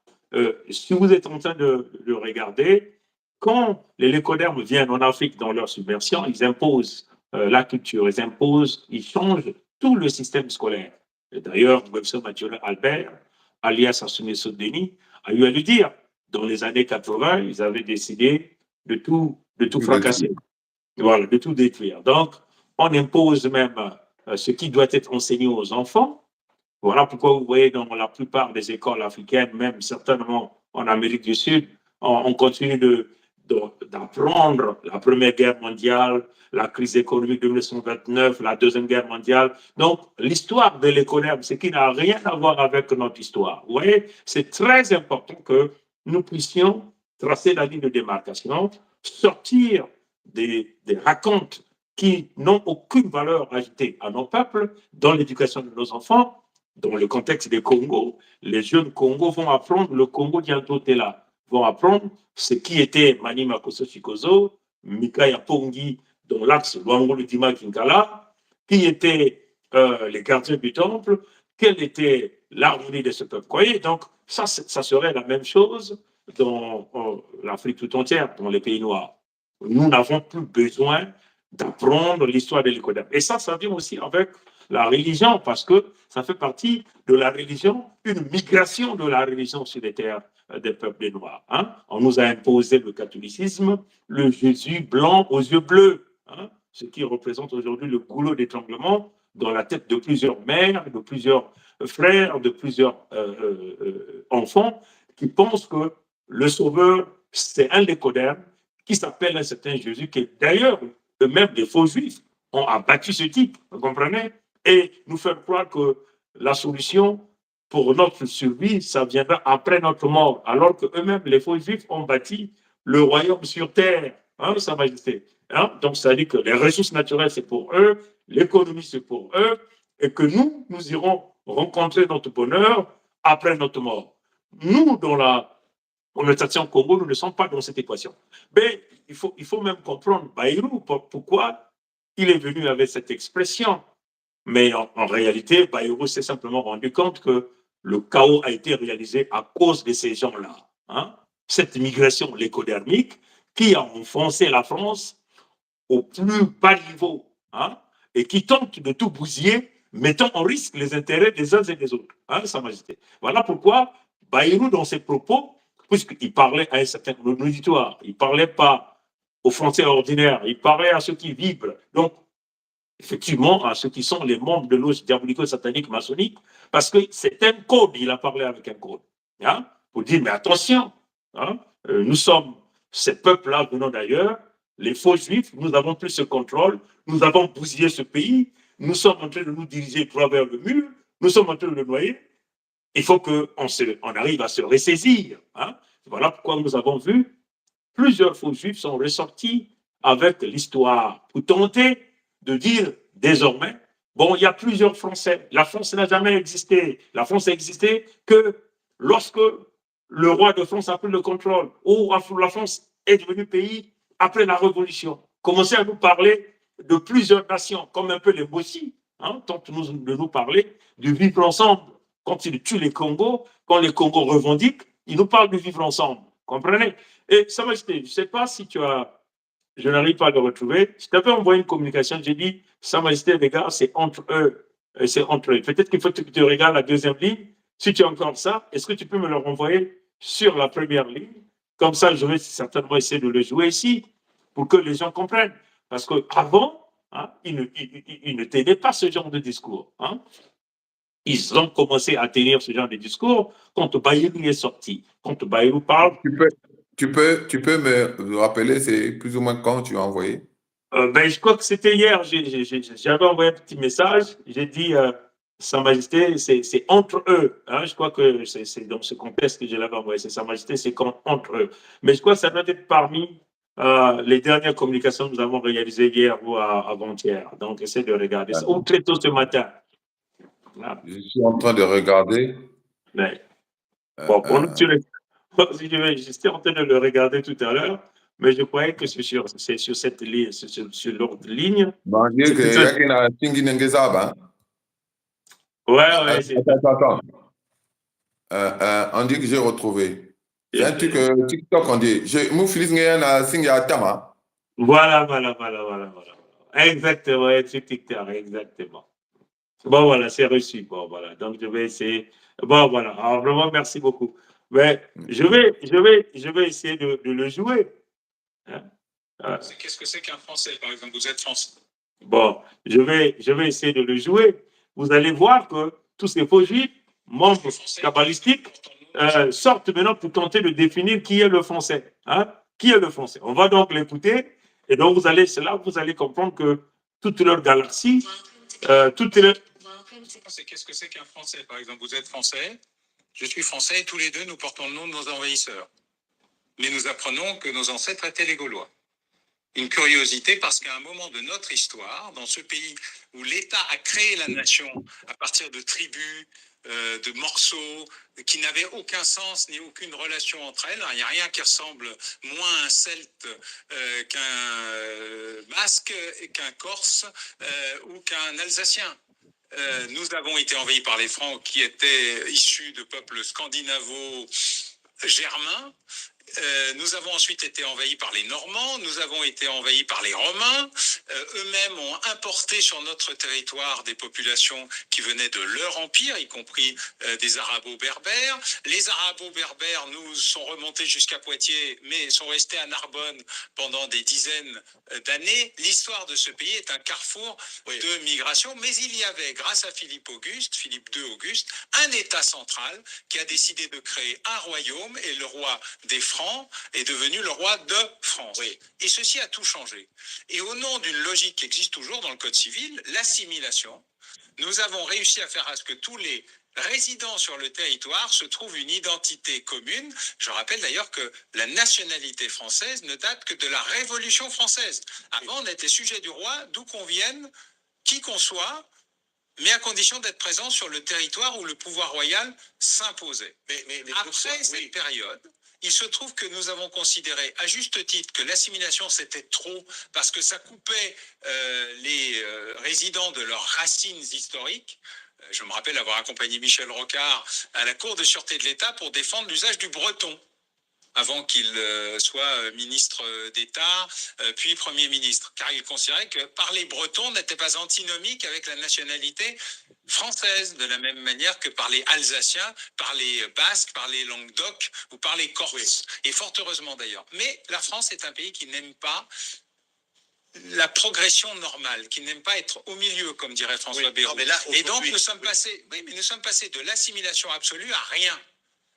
Si vous êtes en train de regarder, quand les lécodermes viennent en Afrique dans leur submersion, ils imposent la culture, ils changent tout le système scolaire. D'ailleurs, Webster Mathieu Albert, alias Assoumé Denis, a eu à lui dire, dans les années 80, ils avaient décidé de tout fracasser, voilà, de tout détruire. Donc, on impose même ce qui doit être enseigné aux enfants. Voilà pourquoi vous voyez dans la plupart des écoles africaines, même certainement en Amérique du Sud, on continue d'apprendre la Première Guerre mondiale, la crise économique de 1929, la Deuxième Guerre mondiale. Donc, l'histoire de l'économie, ce qui n'a rien à voir avec notre histoire. Vous voyez, c'est très important que nous puissions tracer la ligne de démarcation, sortir des racontes qui n'ont aucune valeur ajoutée à nos peuples dans l'éducation de nos enfants. Dans le contexte des Congo, les jeunes Congo vont apprendre, le Congo là, vont apprendre ce qui était Mani Makosso Chikozo, Mikaya Pongi, dans l'axe Luangolo Dima Kinkala, qui étaient les gardiens du temple, quelle était l'harmonie de ce peuple. Vous voyez, donc ça serait la même chose dans l'Afrique tout entière, dans les pays noirs. Nous n'avons plus besoin d'apprendre l'histoire de l'Équateur. Et ça vient aussi avec la religion, parce que ça fait partie de la religion, une migration de la religion sur les terres des peuples noirs. Hein? On nous a imposé le catholicisme, le Jésus blanc aux yeux bleus, hein? Ce qui représente aujourd'hui le goulot d'étranglement dans la tête de plusieurs mères, de plusieurs frères, de plusieurs enfants qui pensent que le Sauveur, c'est un décoderme qui s'appelle un certain Jésus, qui est d'ailleurs eux-mêmes des faux juifs ont abattu ce type, vous comprenez? Et nous faire croire que la solution pour notre survie, ça viendra après notre mort, alors qu'eux-mêmes, les faux juifs, ont bâti le royaume sur terre, hein, Sa Majesté. Hein? Donc, ça dit que les ressources naturelles, c'est pour eux, l'économie, c'est pour eux, et que nous irons rencontrer notre bonheur après notre mort. Nous, dans la Connotation Congo, nous ne sommes pas dans cette équation. Mais il faut même comprendre Bayrou, pourquoi il est venu avec cette expression. Mais en réalité, Bayrou s'est simplement rendu compte que le chaos a été réalisé à cause de ces gens-là. Hein? Cette migration lécodermique qui a enfoncé la France au plus bas niveau, hein, et qui tente de tout bousiller, mettant en risque les intérêts des uns et des autres, hein, Sa Majesté. Voilà pourquoi Bayrou, dans ses propos, puisqu'il parlait à un certain auditoire, il ne parlait pas aux Français ordinaires, il parlait à ceux qui vibrent. Donc, effectivement, à ceux qui sont les membres de l'os diabolico-satanique maçonnique, parce que c'est un code, il a parlé avec un code, hein, pour dire, mais attention, hein, nous sommes ces peuples-là venant d'ailleurs, les faux juifs, nous n'avons plus ce contrôle, nous avons bousillé ce pays, nous sommes en train de nous diriger droit vers le mur, nous sommes en train de le noyer, il faut qu'on on arrive à se ressaisir. Hein. Voilà pourquoi nous avons vu plusieurs faux juifs sont ressortis avec l'histoire pour tenter de dire désormais, bon, il y a plusieurs Français. La France n'a jamais existé. La France a existé que lorsque le roi de France a pris le contrôle, ou la France est devenue pays après la Révolution. Commencez à nous parler de plusieurs nations, comme un peu les Bossis, hein, tentent de nous parler de vivre ensemble. Quand ils tuent les Congos, quand les Congos revendiquent, ils nous parlent de vivre ensemble. Comprenez? Et ça m'a je ne sais pas si tu as, je n'arrive pas à le retrouver. Je t'avais envoyé une communication, j'ai dit, Sa Majesté, les gars, c'est entre eux. C'est entre eux. Peut-être qu'il faut que tu regardes la deuxième ligne. Si tu as encore ça, est-ce que tu peux me le renvoyer sur la première ligne? Comme ça, je vais certainement essayer de le jouer ici pour que les gens comprennent. Parce qu'avant, hein, ils ne tenaient pas ce genre de discours. Hein. Ils ont commencé à tenir ce genre de discours quand Bayrou est sorti. Quand Bayrou parle. Tu peux me rappeler, c'est plus ou moins quand tu as envoyé? Ben, je crois que c'était hier. J'avais envoyé un petit message. J'ai dit, Sa Majesté, c'est entre eux. Hein, je crois que c'est dans ce contexte que je l'avais envoyé. C'est Sa Majesté, c'est entre eux. Mais je crois que ça doit être parmi les dernières communications que nous avons réalisées hier ou avant-hier. Donc, essaie de regarder ça. Ou très tôt ce matin. Voilà. Je suis en train de regarder. Mais, bon, pour nous, j'étais en train de le regarder tout à l'heure, mais je croyais que c'est sur cette ligne, sur l'autre ligne. On dit qu'il y a un Tingi Nengezaba. Ouais, c'est ça. Attends. On dit que j'ai retrouvé. C'est un truc TikTok, on dit. Voilà. Exactement, TikTok, exactement. Bon, voilà, c'est reçu. Bon, voilà. Donc, je vais essayer. Bon, voilà. Alors, vraiment, merci beaucoup. Mais je vais essayer de le jouer. Hein? Qu'est-ce que c'est qu'un Français, par exemple? Vous êtes Français. Bon, je vais essayer de le jouer. Vous allez voir que tous ces faux juifs, membres kabbalistiques, sortent maintenant pour tenter de définir qui est le français. Hein? Qui est le français? On va donc l'écouter. Et donc, c'est là que vous allez comprendre que toute leur galaxie, Qu'est-ce que c'est qu'un Français, par exemple? Vous êtes Français, je suis Français, et tous les deux, nous portons le nom de nos envahisseurs. Mais nous apprenons que nos ancêtres étaient les Gaulois. Une curiosité parce qu'à un moment de notre histoire, dans ce pays où l'État a créé la nation à partir de tribus, de morceaux qui n'avaient aucun sens ni aucune relation entre elles, il n'y a rien qui ressemble moins à un Celte qu'un Basque, qu'un Corse ou qu'un Alsacien. Nous avons été envahis par les Francs qui étaient issus de peuples scandinavo-germains. Nous avons ensuite été envahis par les Normands, nous avons été envahis par les Romains. Eux-mêmes ont importé sur notre territoire des populations qui venaient de leur empire, y compris des Arabo-Berbères. Les Arabo-Berbères nous sont remontés jusqu'à Poitiers, mais sont restés à Narbonne pendant des dizaines d'années. L'histoire de ce pays est un carrefour de migration, mais il y avait, grâce à Philippe II Auguste, un État central qui a décidé de créer un royaume, et le roi des Francs est devenu le roi de France. Oui. Et ceci a tout changé. Et au nom d'une logique qui existe toujours dans le Code civil, l'assimilation, nous avons réussi à faire à ce que tous les résidents sur le territoire se trouvent une identité commune. Je rappelle d'ailleurs que la nationalité française ne date que de la Révolution française. Avant, on était sujet du roi, d'où qu'on vienne, qui qu'on soit, mais à condition d'être présent sur le territoire où le pouvoir royal s'imposait. Mais après cette période, il se trouve que nous avons considéré à juste titre que l'assimilation c'était trop parce que ça coupait les résidents de leurs racines historiques. Je me rappelle avoir accompagné Michel Rocard à la Cour de sûreté de l'État pour défendre l'usage du breton avant qu'il soit ministre d'État, puis Premier ministre, car il considérait que parler breton n'était pas antinomique avec la nationalité française, de la même manière que par les Alsaciens, par les Basques, par les Languedoc ou par les Corses. Oui. Et fort heureusement d'ailleurs. Mais la France est un pays qui n'aime pas la progression normale, qui n'aime pas être au milieu, comme dirait François Bayrou. Et donc nous sommes passés, oui, mais nous sommes passés de l'assimilation absolue à rien.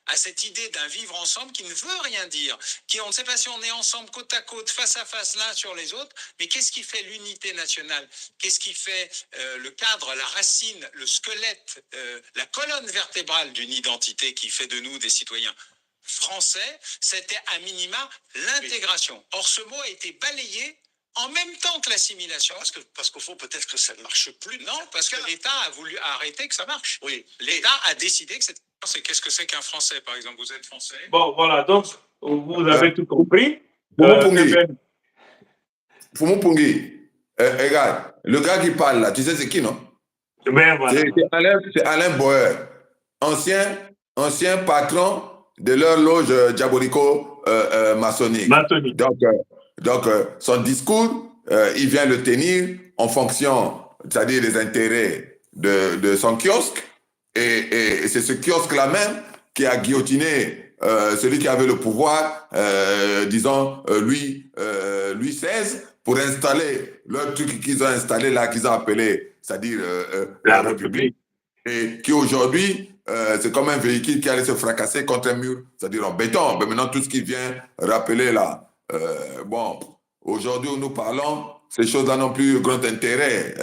À cette idée d'un vivre ensemble qui ne veut rien dire, on ne sait pas si on est ensemble côte à côte, face à face l'un sur les autres, mais qu'est-ce qui fait l'unité nationale? Qu'est-ce qui fait le cadre, la racine, le squelette, la colonne vertébrale d'une identité qui fait de nous des citoyens français? C'était à minima l'intégration. Or ce mot a été balayé en même temps que l'assimilation. Parce qu'au fond, peut-être que ça ne marche plus. Non, parce que l'État a voulu arrêter que ça marche. Oui. L'État a décidé que c'était... Qu'est-ce que c'est qu'un Français, par exemple? Vous êtes Français? Bon, voilà, donc, vous avez tout compris. Fumu Pungi, regarde, le gars qui parle là, tu sais c'est qui, non? Ben, voilà. C'est Alain Boer, ancien patron de leur loge diabolico-maçonnique. Donc, son discours, il vient le tenir en fonction, c'est-à-dire des intérêts de son kiosque. Et c'est ce kiosque-là même qui a guillotiné celui qui avait le pouvoir, disons, Louis XVI, pour installer leur truc qu'ils ont installé là, qu'ils ont appelé, c'est-à-dire la République. Et qui aujourd'hui, c'est comme un véhicule qui allait se fracasser contre un mur, c'est-à-dire en béton. Mais maintenant, tout ce qui vient rappeler là, bon, aujourd'hui où nous parlons, ces choses-là n'ont plus grand intérêt.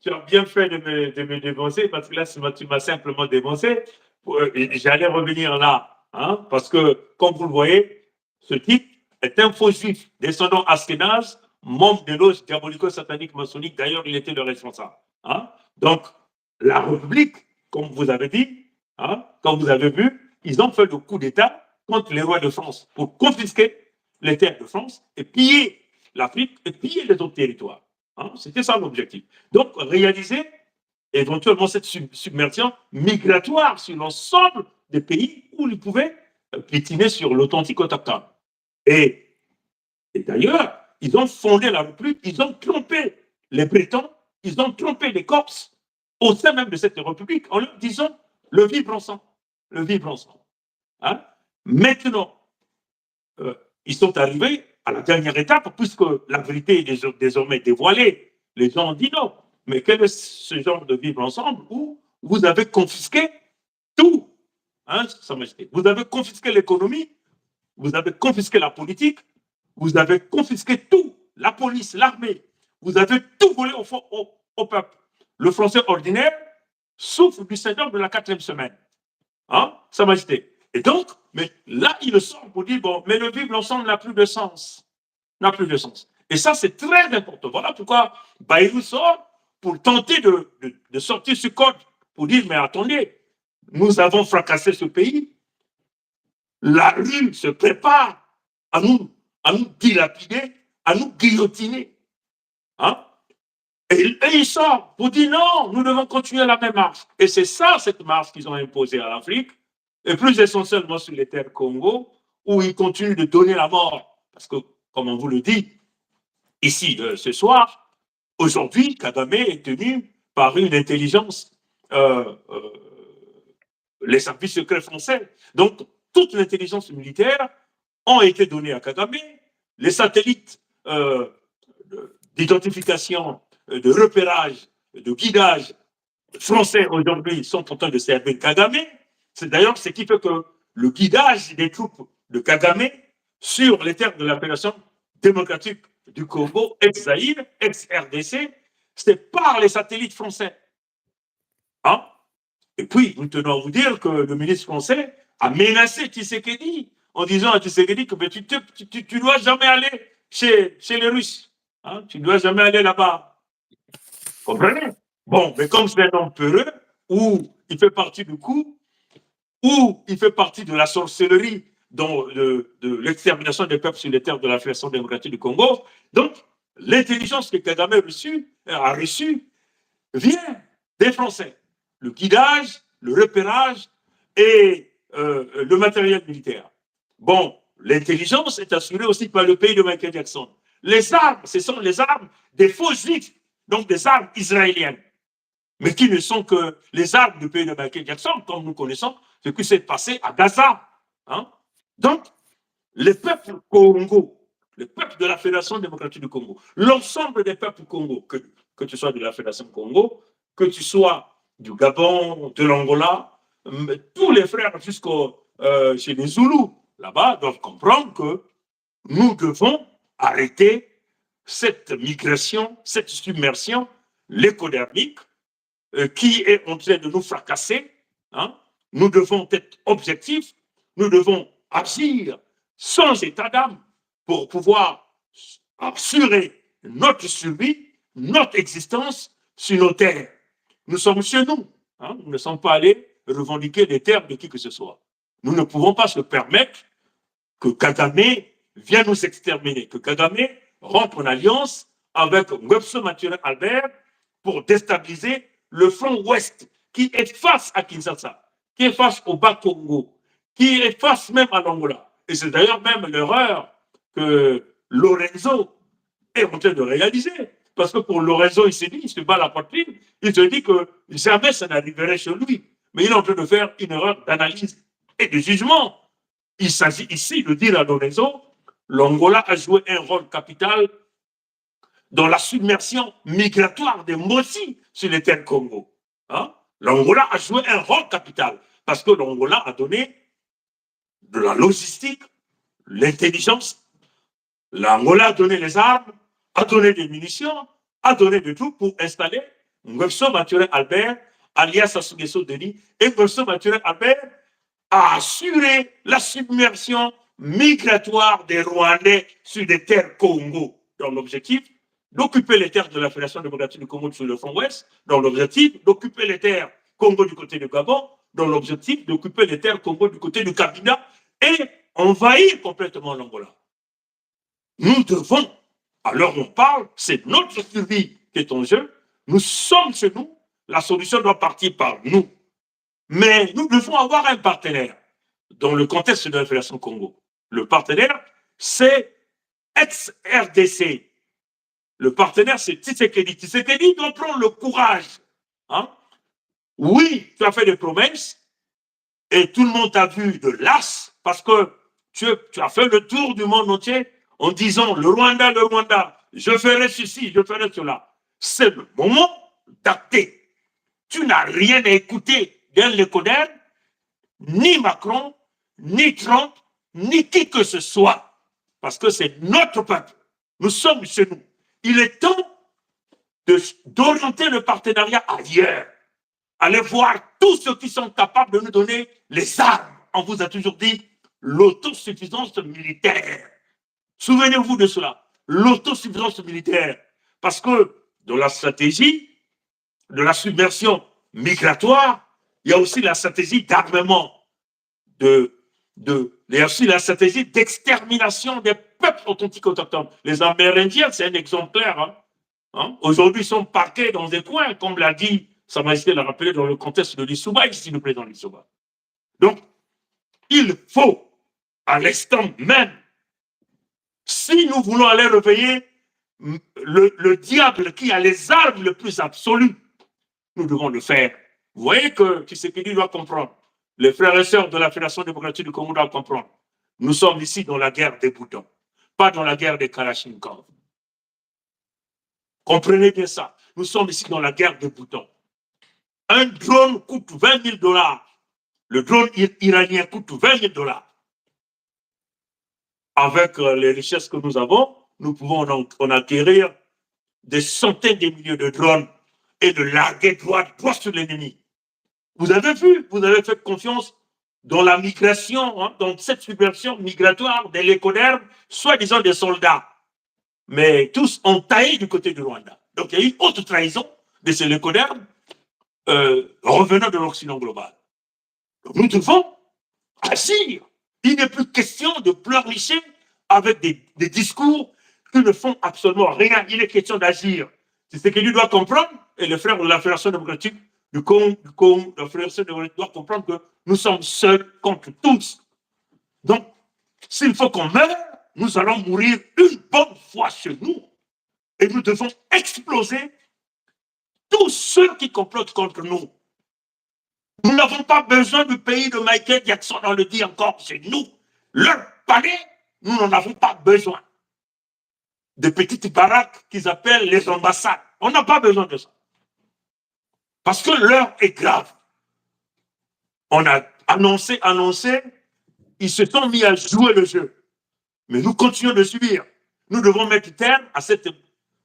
Tu as bien fait de me dénoncer parce que là, tu m'as simplement dénoncé. J'allais revenir là, hein, parce que, comme vous le voyez, ce type est un faux juif, descendant Askénaz, membre de loge diabolico-satanique maçonnique. D'ailleurs, il était le responsable. Hein. Donc, la République, comme vous avez dit, hein, comme vous avez vu, ils ont fait le coup d'État contre les rois de France pour confisquer les terres de France et piller l'Afrique et piller les autres territoires. Hein. C'était ça l'objectif. Donc, réaliser éventuellement cette submersion migratoire sur l'ensemble des pays où ils pouvaient piétiner sur l'authentique autochtone. Et d'ailleurs, ils ont fondé la République, ils ont trompé les Bretons, ils ont trompé les Corses au sein même de cette République en leur disant le vivre ensemble. Le vivre ensemble. Hein? Maintenant, ils sont arrivés à la dernière étape, puisque la vérité est désormais dévoilée. Les gens ont dit non. Mais quel est ce genre de vivre ensemble où vous avez confisqué tout, hein, Sa Majesté. Vous avez confisqué l'économie, vous avez confisqué la politique, vous avez confisqué tout, la police, l'armée. Vous avez tout volé au peuple. Le Français ordinaire souffre du syndrome de la 4e semaine. Hein, Sa Majesté. Et donc, mais là, il le sort pour dire, bon, mais le vivre ensemble n'a plus de sens. N'a plus de sens. Et ça, c'est très important. Voilà pourquoi Bayrou sort pour tenter de sortir ce code, pour dire, mais attendez, nous avons fracassé ce pays, la rue se prépare à nous dilapider, à nous guillotiner. Hein? Et il sort pour dire, non, nous devons continuer la même marche. Et c'est ça, cette marche qu'ils ont imposée à l'Afrique, et plus essentiellement sur les terres Congo, où ils continuent de donner la mort. Parce que, comme on vous le dit, ici, ce soir, aujourd'hui, Kagame est tenu par une intelligence, les services secrets français. Donc, toute l'intelligence militaire ont été donnée à Kagame. Les satellites d'identification, de repérage, de guidage français aujourd'hui sont en train de servir Kagame. C'est d'ailleurs ce qui fait que le guidage des troupes de Kagame sur les terres de l'appellation démocratique du Congo, ex-Zaïre, ex-RDC, c'était par les satellites français. Hein? Et puis, nous tenons à vous dire que le ministre français a menacé Tshisekedi en disant à Tshisekedi que tu ne dois jamais aller chez les Russes. Hein? Tu ne dois jamais aller là-bas. Comprenez? Bon, mais comme c'est un homme peureux, où il fait partie du coup, ou il fait partie de la sorcellerie de l'extermination des peuples sur les terres de la Fédération démocratique du Congo. Donc, l'intelligence que Kagame a reçue vient des Français. Le guidage, le repérage et le matériel militaire. Bon, l'intelligence est assurée aussi par le pays de Michael Jackson. Les armes, ce sont les armes des faux juifs, donc des armes israéliennes, mais qui ne sont que les armes du pays de Michael Jackson, comme nous connaissons ce qui s'est passé à Gaza. Hein? Donc, les peuples Congo, les peuples de la Fédération démocratique du Congo, l'ensemble des peuples Congo, que tu sois de la Fédération Congo, que tu sois du Gabon, de l'Angola, tous les frères jusqu'au chez les Zoulous, là-bas, doivent comprendre que nous devons arrêter cette migration, cette submersion l'écodermique qui est en train de nous fracasser. Hein? Nous devons être objectifs, nous devons agir sans état d'âme pour pouvoir assurer notre survie, notre existence sur nos terres. Nous sommes chez nous. Hein? Nous ne sommes pas allés revendiquer les terres de qui que ce soit. Nous ne pouvons pas se permettre que Kagame vienne nous exterminer, que Kagame rentre en alliance avec Ngwebso Mathurin Albert pour déstabiliser le front ouest qui est face à Kinshasa, qui est face au Bas-Congo, qui est face même à l'Angola. Et c'est d'ailleurs même l'erreur que Lorenzo est en train de réaliser. Parce que pour Lorenzo, il s'est dit, il se bat la poitrine, il se dit que jamais ça n'arriverait chez lui. Mais il est en train de faire une erreur d'analyse et de jugement. Il s'agit ici de dire à Lorenzo, l'Angola a joué un rôle capital dans la submersion migratoire des Mossi sur les terres Congo. Hein? L'Angola a joué un rôle capital parce que l'Angola a donné de la logistique, l'intelligence. L'Angola a donné les armes, a donné des munitions, a donné de tout pour installer Ngwebso Mathurin Albert, alias Sassou Denis, et Ngwebso Mathurin Albert a assuré la submersion migratoire des Rwandais sur des terres Congo. Dans l'objectif d'occuper les terres de la Fédération démocratique du Congo sur le front ouest, dans l'objectif d'occuper les terres Congo du côté du Gabon, dans l'objectif d'occuper les terres Congo du côté du Kabila et envahir complètement l'Angola. Nous devons, alors on parle, c'est notre survie qui est en jeu, nous sommes chez nous, la solution doit partir par nous. Mais nous devons avoir un partenaire dans le contexte de la Fédération Congo. Le partenaire, c'est ex-RDC. Le partenaire, c'est Tshisekedi. Tshisekedi doit prendre le courage. Hein? Oui, tu as fait des promesses et tout le monde t'a vu de l'as parce que tu as fait le tour du monde entier en disant le Rwanda, je ferai ceci, je ferai cela. C'est le moment d'acter. Tu n'as rien à écouter d'un Lecoder, ni Macron, ni Trump, ni qui que ce soit. Parce que c'est notre peuple. Nous sommes chez nous. Il est temps d'orienter le partenariat ailleurs. Allez voir tous ceux qui sont capables de nous donner les armes. On vous a toujours dit l'autosuffisance militaire. Souvenez-vous de cela. L'autosuffisance militaire. Parce que dans la stratégie de la submersion migratoire, il y a aussi la stratégie d'armement, il y a aussi la stratégie d'extermination des peuples authentiques autochtones. Les Amérindiens, c'est un exemplaire. Hein? Aujourd'hui, ils sont parqués dans des coins, comme l'a dit Sa Majesté, l'a rappelé dans le contexte de l'Issouba, ici le président de l'Issouba. Donc, il faut, à l'instant même, si nous voulons aller réveiller le diable qui a les armes les plus absolues, nous devons le faire. Vous voyez que Tshisekedi doit comprendre. Les frères et sœurs de la Fédération démocratique du Congo doivent comprendre. Nous sommes ici dans la guerre des boutons, pas dans la guerre des Kalachnikov. Comprenez bien ça. Nous sommes ici dans la guerre des boutons. Un drone coûte 20 000 $. Le drone iranien coûte 20 000 $. Avec les richesses que nous avons, nous pouvons en acquérir des centaines de milliers de drones et de larguer droit sur l'ennemi. Vous avez vu, vous avez fait confiance dans la migration, hein, dans cette subversion migratoire des Lécodermes, soi-disant des soldats. Mais tous ont taillé du côté du Rwanda. Donc il y a eu autre trahison de ces Lécodermes revenant de l'Occident global. Donc, nous devons agir. Il n'est plus question de pleurnicher avec des discours qui ne font absolument rien. Il est question d'agir. C'est ce que lui doit comprendre, et le frère de la Fédération démocratique du Congo, la Fédération démocratique doit comprendre que nous sommes seuls contre tous. Donc, s'il faut qu'on meure, nous allons mourir une bonne fois chez nous. Et nous devons exploser tous ceux qui complotent contre nous. Nous n'avons pas besoin du pays de Michael Jackson, on le dit encore, c'est nous. Leur palais, nous n'en avons pas besoin. Des petites baraques qu'ils appellent les ambassades. On n'a pas besoin de ça. Parce que l'heure est grave. On a annoncé, ils se sont mis à jouer le jeu. Mais nous continuons de subir. Nous devons mettre terme à cette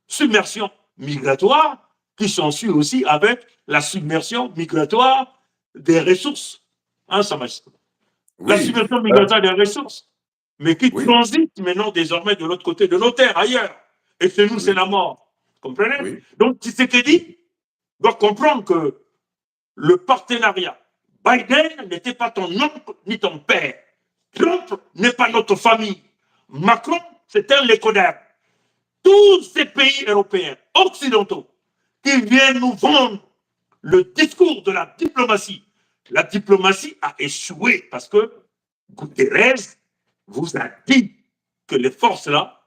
submersion migratoire qui s'ensuit aussi avec la submersion migratoire des ressources. Hein, ça marche. La submersion migratoire des ressources, mais qui transite maintenant désormais de l'autre côté de nos terres, ailleurs. Et chez nous, c'est la mort. Vous comprenez? Donc, Tshisekedi doit comprendre que le partenariat, Biden n'était pas ton oncle ni ton père. Trump n'est pas notre famille. Macron, c'est un lécodaire. Tous ces pays européens, occidentaux, qui viennent nous vendre le discours de la diplomatie a échoué parce que Guterres vous a dit que les forces-là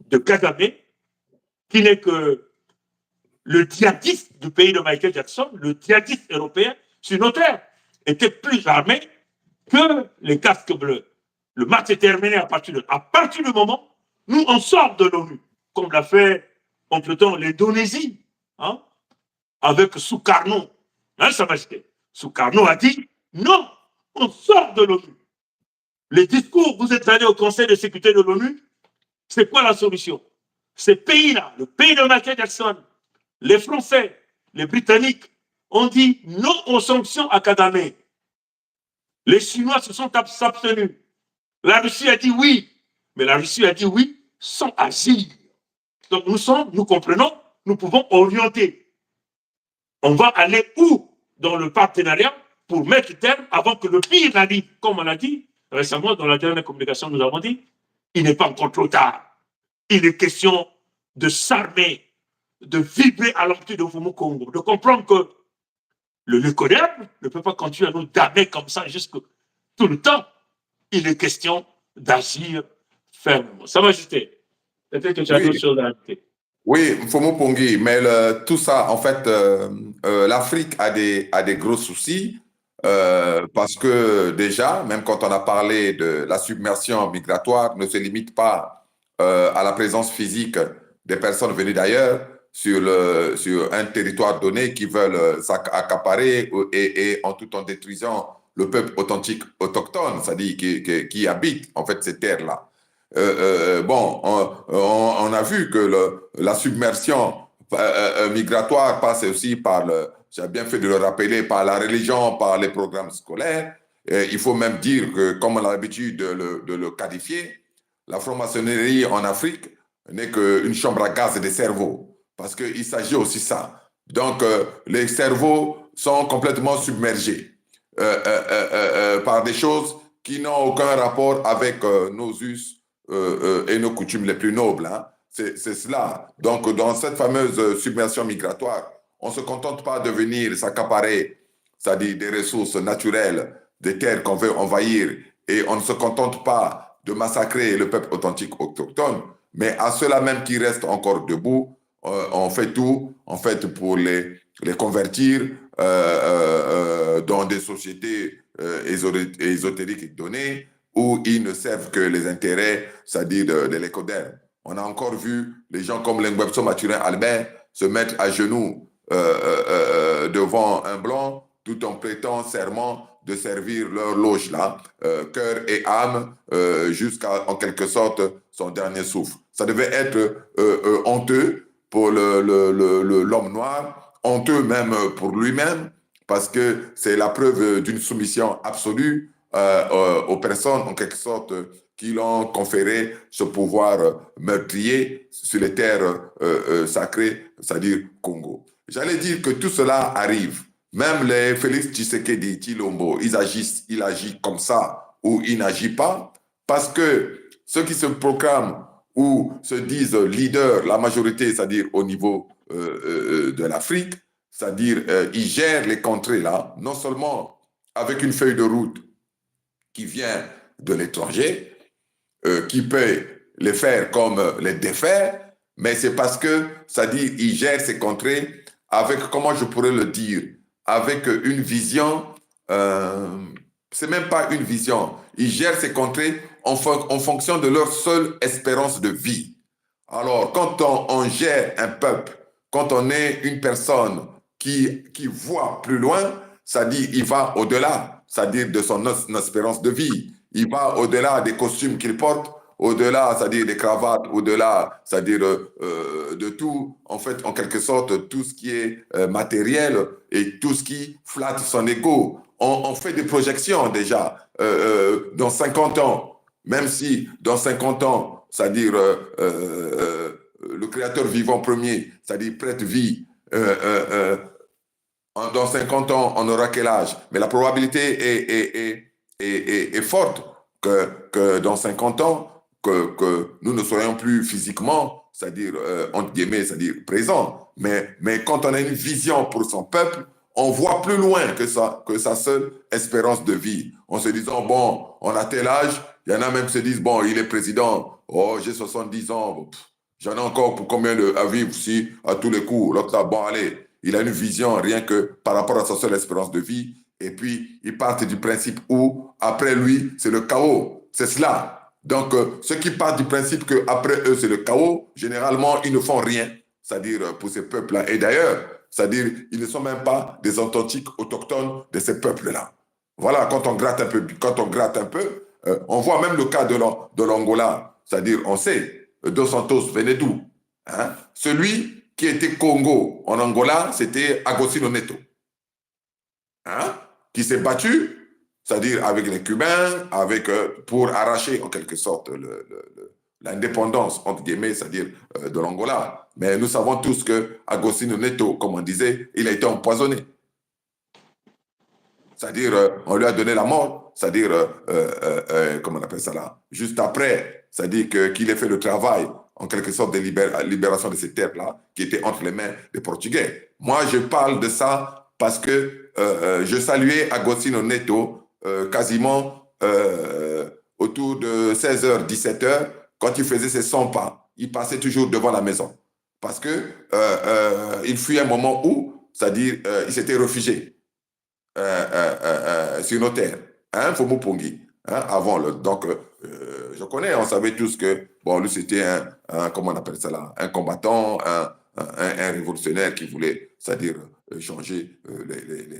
de Kagame, qui n'est que le djihadiste du pays de Michael Jackson, le djihadiste européen sur nos terres, étaient plus armés que les casques bleus. Le match est terminé à partir du moment où nous on sort de l'ONU, comme l'a fait entre-temps l'Indonésie, hein, avec Sukarno. Hein, Sa Majesté. Sukarno a dit non, on sort de l'ONU. Les discours, vous êtes allés au Conseil de sécurité de l'ONU, c'est quoi la solution? Ces pays-là, le pays de Michael Jackson, les Français, les Britanniques, ont dit non aux sanctions à Kagame. Les Chinois se sont abstenus. La Russie a dit oui, mais la Russie a dit oui sans agir. Donc nous comprenons, nous pouvons orienter. On va aller où dans le partenariat pour mettre terme avant que le pire n'arrive. Comme on l'a dit récemment dans la dernière communication, nous avons dit, il n'est pas encore trop tard. Il est question de s'armer, de vibrer à l'entrée de Fumu Congo, de comprendre que le Nicodème ne peut pas continuer à nous damner comme ça jusque tout le temps. Il est question d'agir fermement. Ça va, Justé. Peut-être que tu as d'autres choses à ajouter. Oui, Mfomo Pongi, mais tout ça, en fait, l'Afrique a des gros soucis parce que déjà, même quand on a parlé de la submersion migratoire, ne se limite pas à la présence physique des personnes venues d'ailleurs sur un territoire donné qui veulent s'accaparer et en détruisant le peuple authentique, autochtone, c'est-à-dire qui habite en fait ces terres-là. Bon, on a vu que la submersion migratoire passe aussi par j'ai bien fait de le rappeler, par la religion, par les programmes scolaires. Il faut même dire que, comme on a l'habitude de le qualifier, la franc-maçonnerie en Afrique n'est qu'une chambre à gaz des cerveaux, parce qu'il s'agit aussi de ça. Donc, les cerveaux sont complètement submergés par des choses qui n'ont aucun rapport avec nos us et nos coutumes les plus nobles. Hein. C'est cela. Donc, dans cette fameuse submersion migratoire, on ne se contente pas de venir s'accaparer, c'est-à-dire des ressources naturelles, des terres qu'on veut envahir, et on ne se contente pas de massacrer le peuple authentique autochtone, mais à ceux-là même qui restent encore debout, on fait tout, en fait, pour les convertir dans des sociétés ésotériques données, où ils ne servent que les intérêts, c'est-à-dire de l'écoderme. On a encore vu les gens comme Lengwebso Mathurin Albert se mettre à genoux devant un blanc, tout en prêtant serment de servir leur loge là, cœur et âme, jusqu'à, en quelque sorte, son dernier souffle. Ça devait être honteux pour l'homme noir, honteux même pour lui-même, parce que c'est la preuve d'une soumission absolue aux personnes, en quelque sorte, qui l'ont conféré ce pouvoir meurtrier sur les terres sacrées, c'est-à-dire Congo. J'allais dire que tout cela arrive, Même les Félix Tshisekedi, Tshilombo, il agit comme ça ou il n'agit pas parce que ceux qui se proclament ou se disent leaders, la majorité, c'est-à-dire au niveau de l'Afrique, c'est-à-dire ils gèrent les contrées là, non seulement avec une feuille de route qui vient de l'étranger, qui peut les faire comme les défaire, mais c'est parce que, c'est-à-dire, ils gèrent ces contrées avec, comment je pourrais le dire, avec une vision, c'est même pas une vision, ils gèrent ces contrées en fonction de leur seule espérance de vie. Alors, quand on gère un peuple, quand on est une personne qui voit plus loin, c'est-à-dire, il va au-delà, c'est-à-dire de son espérance de vie. Il va au-delà des costumes qu'il porte, au-delà, c'est-à-dire des cravates, au-delà, c'est-à-dire de tout, en fait, en quelque sorte, tout ce qui est matériel et tout ce qui flatte son ego. On fait des projections déjà dans 50 ans, même si dans 50 ans, c'est-à-dire le créateur vivant premier, c'est-à-dire prête vie, dans 50 ans, on aura quel âge? Mais la probabilité est forte que dans 50 ans, que nous ne soyons plus physiquement, c'est-à-dire, entre guillemets, c'est-à-dire présents. Mais quand on a une vision pour son peuple, on voit plus loin que sa seule espérance de vie. En se disant, bon, on a tel âge, il y en a même qui se disent, bon, il est président, oh, j'ai 70 ans, j'en ai encore pour combien à vivre si à tous les coups. L'autre là, bon, allez. Il a une vision rien que par rapport à sa seule espérance de vie. Et puis, ils partent du principe où, après lui, c'est le chaos. C'est cela. Donc, ceux qui partent du principe qu'après eux, c'est le chaos, généralement, ils ne font rien. C'est-à-dire, pour ces peuples-là. Et d'ailleurs, c'est-à-dire, ils ne sont même pas des authentiques autochtones de ces peuples-là. Voilà, quand on gratte un peu, on voit même le cas de l'Angola. C'est-à-dire, on sait, Dos Santos venait d'où? Hein? Celui qui était Congo en Angola, c'était Agostinho Neto, hein? Qui s'est battu, c'est-à-dire avec les Cubains, pour arracher en quelque sorte l'indépendance, entre guillemets, c'est-à-dire de l'Angola. Mais nous savons tous que Agostinho Neto, comme on disait, il a été empoisonné. C'est-à-dire, on lui a donné la mort, c'est-à-dire, comment on appelle ça là, juste après, c'est-à-dire qu'il ait fait le travail en quelque sorte de libération de ces terres-là, qui étaient entre les mains des Portugais. Moi, je parle de ça parce que je saluais Agostinho Neto quasiment autour de 16h, 17h, quand il faisait ses 100 pas. Il passait toujours devant la maison. Parce que il fut un moment où, c'est-à-dire, il s'était réfugié sur nos terres, hein, Fomupongi, hein, avant le. Donc, je connais, on savait tous que, bon, lui, c'était comment on appelle ça là, un combattant, un révolutionnaire qui voulait, c'est-à-dire, changer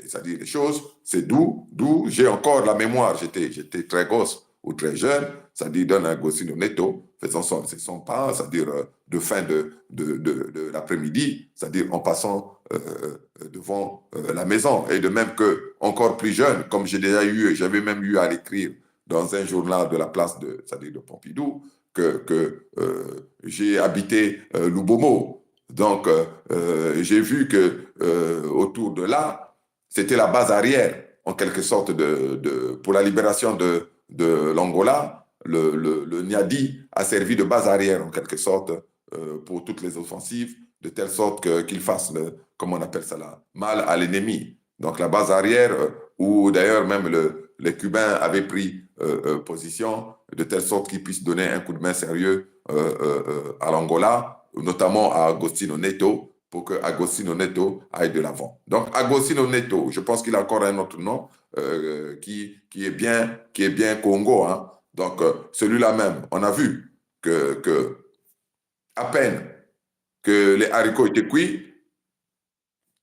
c'est-à-dire les choses. C'est d'où j'ai encore la mémoire, j'étais très gosse ou très jeune, c'est-à-dire d'un Agostinho Neto, faisant son pas, c'est-à-dire de fin de l'après-midi, c'est-à-dire en passant devant la maison. Et de même que, encore plus jeune, comme j'avais même eu à l'écrire dans un journal de la place c'est-à-dire de Pompidou, que j'ai habité Lubomo. Donc, j'ai vu que autour de là, c'était la base arrière, en quelque sorte, pour la libération de l'Angola. Le Niadi a servi de base arrière, en quelque sorte, pour toutes les offensives, de telle sorte qu'il fasse, comment on appelle ça là, mal à l'ennemi. Donc, la base arrière, où d'ailleurs même les Cubains avaient pris position, de telle sorte qu'ils puissent donner un coup de main sérieux à l'Angola, notamment à Agostinho Neto, pour que Agostinho Neto aille de l'avant. Donc, Agostinho Neto, je pense qu'il a encore un autre nom qui est bien Congo. Hein. Donc, celui-là même, on a vu que à peine que les haricots étaient cuits,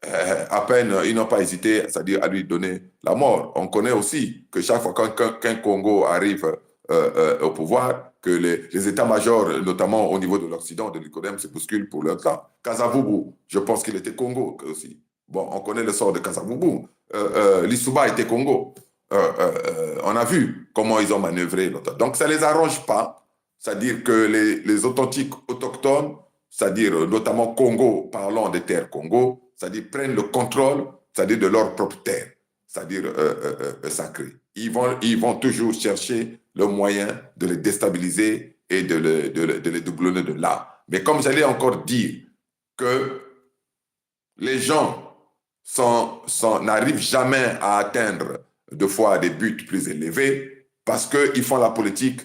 à peine ils n'ont pas hésité, c'est-à-dire à lui donner la mort. On connaît aussi que chaque fois qu'un Congo arrive au pouvoir, que les états-majors, notamment au niveau de l'Occident, de l'Icodem, se bousculent pour leur temps. Kasavubu, je pense qu'il était Congo aussi. Bon, on connaît le sort de Kasavubu. Lissouba était Congo. On a vu comment ils ont manœuvré. Donc, ça ne les arrange pas. C'est-à-dire que les authentiques autochtones, c'est-à-dire notamment Congo, parlant des terres Congo, c'est-à-dire prennent le contrôle c'est-à-dire de leur propre terre, c'est-à-dire sacrée. Ils vont toujours chercher le moyen de les déstabiliser et de les doublonner de là. Mais comme j'allais encore dire que les gens n'arrivent jamais à atteindre deux fois des buts plus élevés parce qu'ils font la politique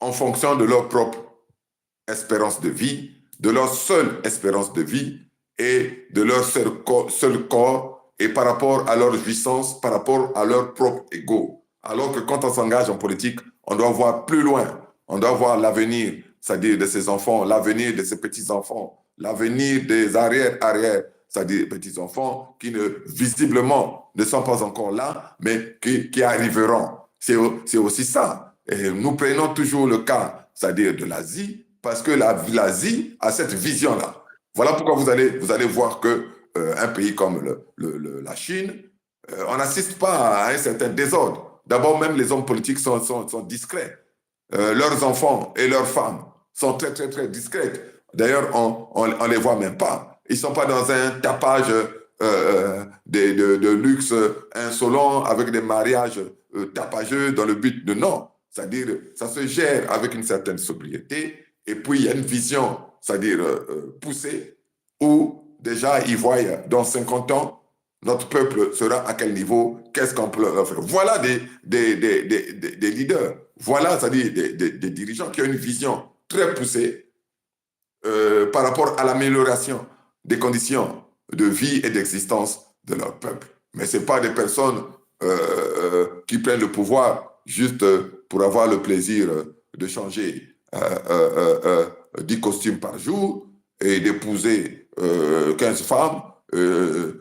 en fonction de leur propre espérance de vie, de leur seule espérance de vie et de leur seul corps et par rapport à leur jouissance, par rapport à leur propre ego. Alors que quand on s'engage en politique, on doit voir plus loin. On doit voir l'avenir, c'est-à-dire de ses enfants, l'avenir de ses petits-enfants, l'avenir des arrière-arrière, c'est-à-dire petits-enfants qui visiblement ne sont pas encore là, mais qui arriveront. C'est aussi ça. Et nous prenons toujours le cas, c'est-à-dire de l'Asie, parce que l'Asie a cette vision-là. Voilà pourquoi vous allez voir que un pays comme la Chine, on n'assiste pas à un certain désordre. D'abord, même les hommes politiques sont discrets. Leurs enfants et leurs femmes sont très, très, très discrètes. D'ailleurs, on les voit même pas. Ils sont pas dans un tapage de luxe insolent avec des mariages tapageux dans le but de non. C'est-à-dire, ça se gère avec une certaine sobriété. Et puis, il y a une vision, c'est-à-dire poussée, où déjà, ils voient dans 50 ans, notre peuple sera à quel niveau, qu'est-ce qu'on peut leur faire. Voilà des leaders, voilà, c'est-à-dire des dirigeants qui ont une vision très poussée par rapport à l'amélioration des conditions de vie et d'existence de leur peuple. Mais ce n'est pas des personnes qui prennent le pouvoir juste pour avoir le plaisir de changer 10 costumes par jour et d'épouser 15 femmes,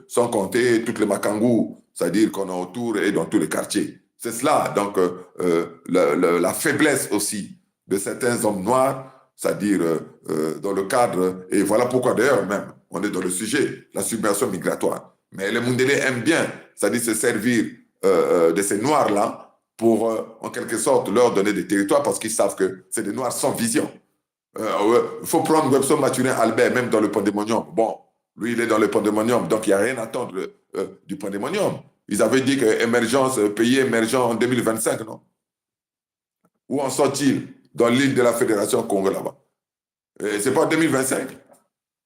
sans compter toutes les makangous, c'est-à-dire qu'on a autour et dans tous les quartiers. C'est cela, donc, la faiblesse aussi de certains hommes noirs, c'est-à-dire dans le cadre, et voilà pourquoi d'ailleurs même, on est dans le sujet, la submersion migratoire. Mais les Mundélé aiment bien, c'est-à-dire se servir de ces noirs-là pour, en quelque sorte, leur donner des territoires parce qu'ils savent que c'est des noirs sans vision. Il faut prendre Webster Mathurin Albert, même dans le pandémonium. Bon, lui, il est dans le pandémonium, donc il n'y a rien à attendre du pandémonium. Ils avaient dit que émergence, pays émergent en 2025, non? Où en sont-ils dans l'île de la Fédération Congo là-bas? C'est pas 2025.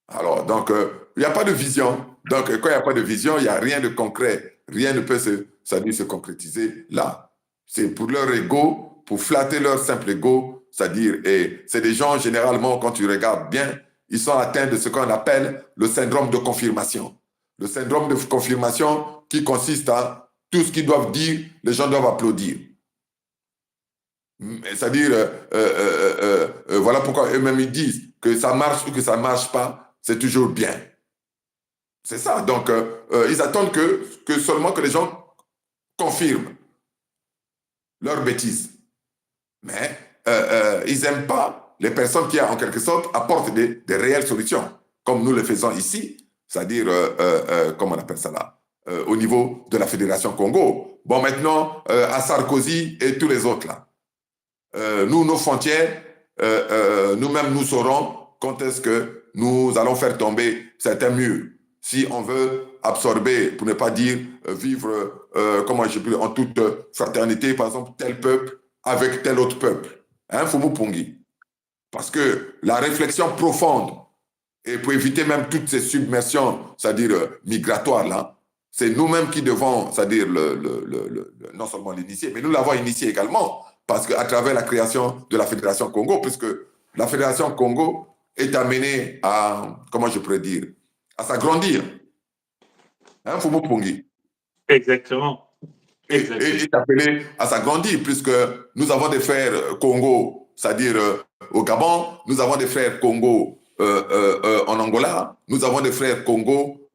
Alors, donc, il n'y a pas de vision. Donc, quand il n'y a pas de vision, il n'y a rien de concret. Rien ne peut se concrétiser là. C'est pour leur ego, pour flatter leur simple ego, c'est-à-dire, et c'est des gens, généralement, quand tu regardes bien, ils sont atteints de ce qu'on appelle le syndrome de confirmation. Le syndrome de confirmation qui consiste à tout ce qu'ils doivent dire, les gens doivent applaudir. C'est-à-dire, voilà pourquoi eux-mêmes ils disent que ça marche ou que ça ne marche pas, c'est toujours bien. C'est ça. Donc, ils attendent que seulement que les gens confirment leurs bêtises. Mais ils n'aiment pas les personnes qui, en quelque sorte, apportent des réelles solutions, comme nous le faisons ici, c'est-à-dire, comment on appelle ça là, au niveau de la Fédération Congo. Bon, maintenant, à Sarkozy et tous les autres là. Nous, nos frontières, nous-mêmes, nous saurons quand est-ce que nous allons faire tomber certains murs. Si on veut absorber, pour ne pas dire vivre en toute fraternité, par exemple, tel peuple avec tel autre peuple. Hein, Fumu Pungi. Parce que la réflexion profonde, et pour éviter même toutes ces submersions, c'est-à-dire migratoires, là, c'est nous-mêmes qui devons, c'est-à-dire non seulement l'initier, mais nous l'avons initié également, parce qu'à travers la création de la Fédération Congo, puisque la Fédération Congo est amenée à, comment je pourrais dire, à s'agrandir. Hein, Fumu Pungi. Exactement. Est appelé à s'agrandir, puisque nous avons des frères Congo, c'est-à-dire au Gabon, nous avons des frères Congo en Angola, nous avons des frères Congo,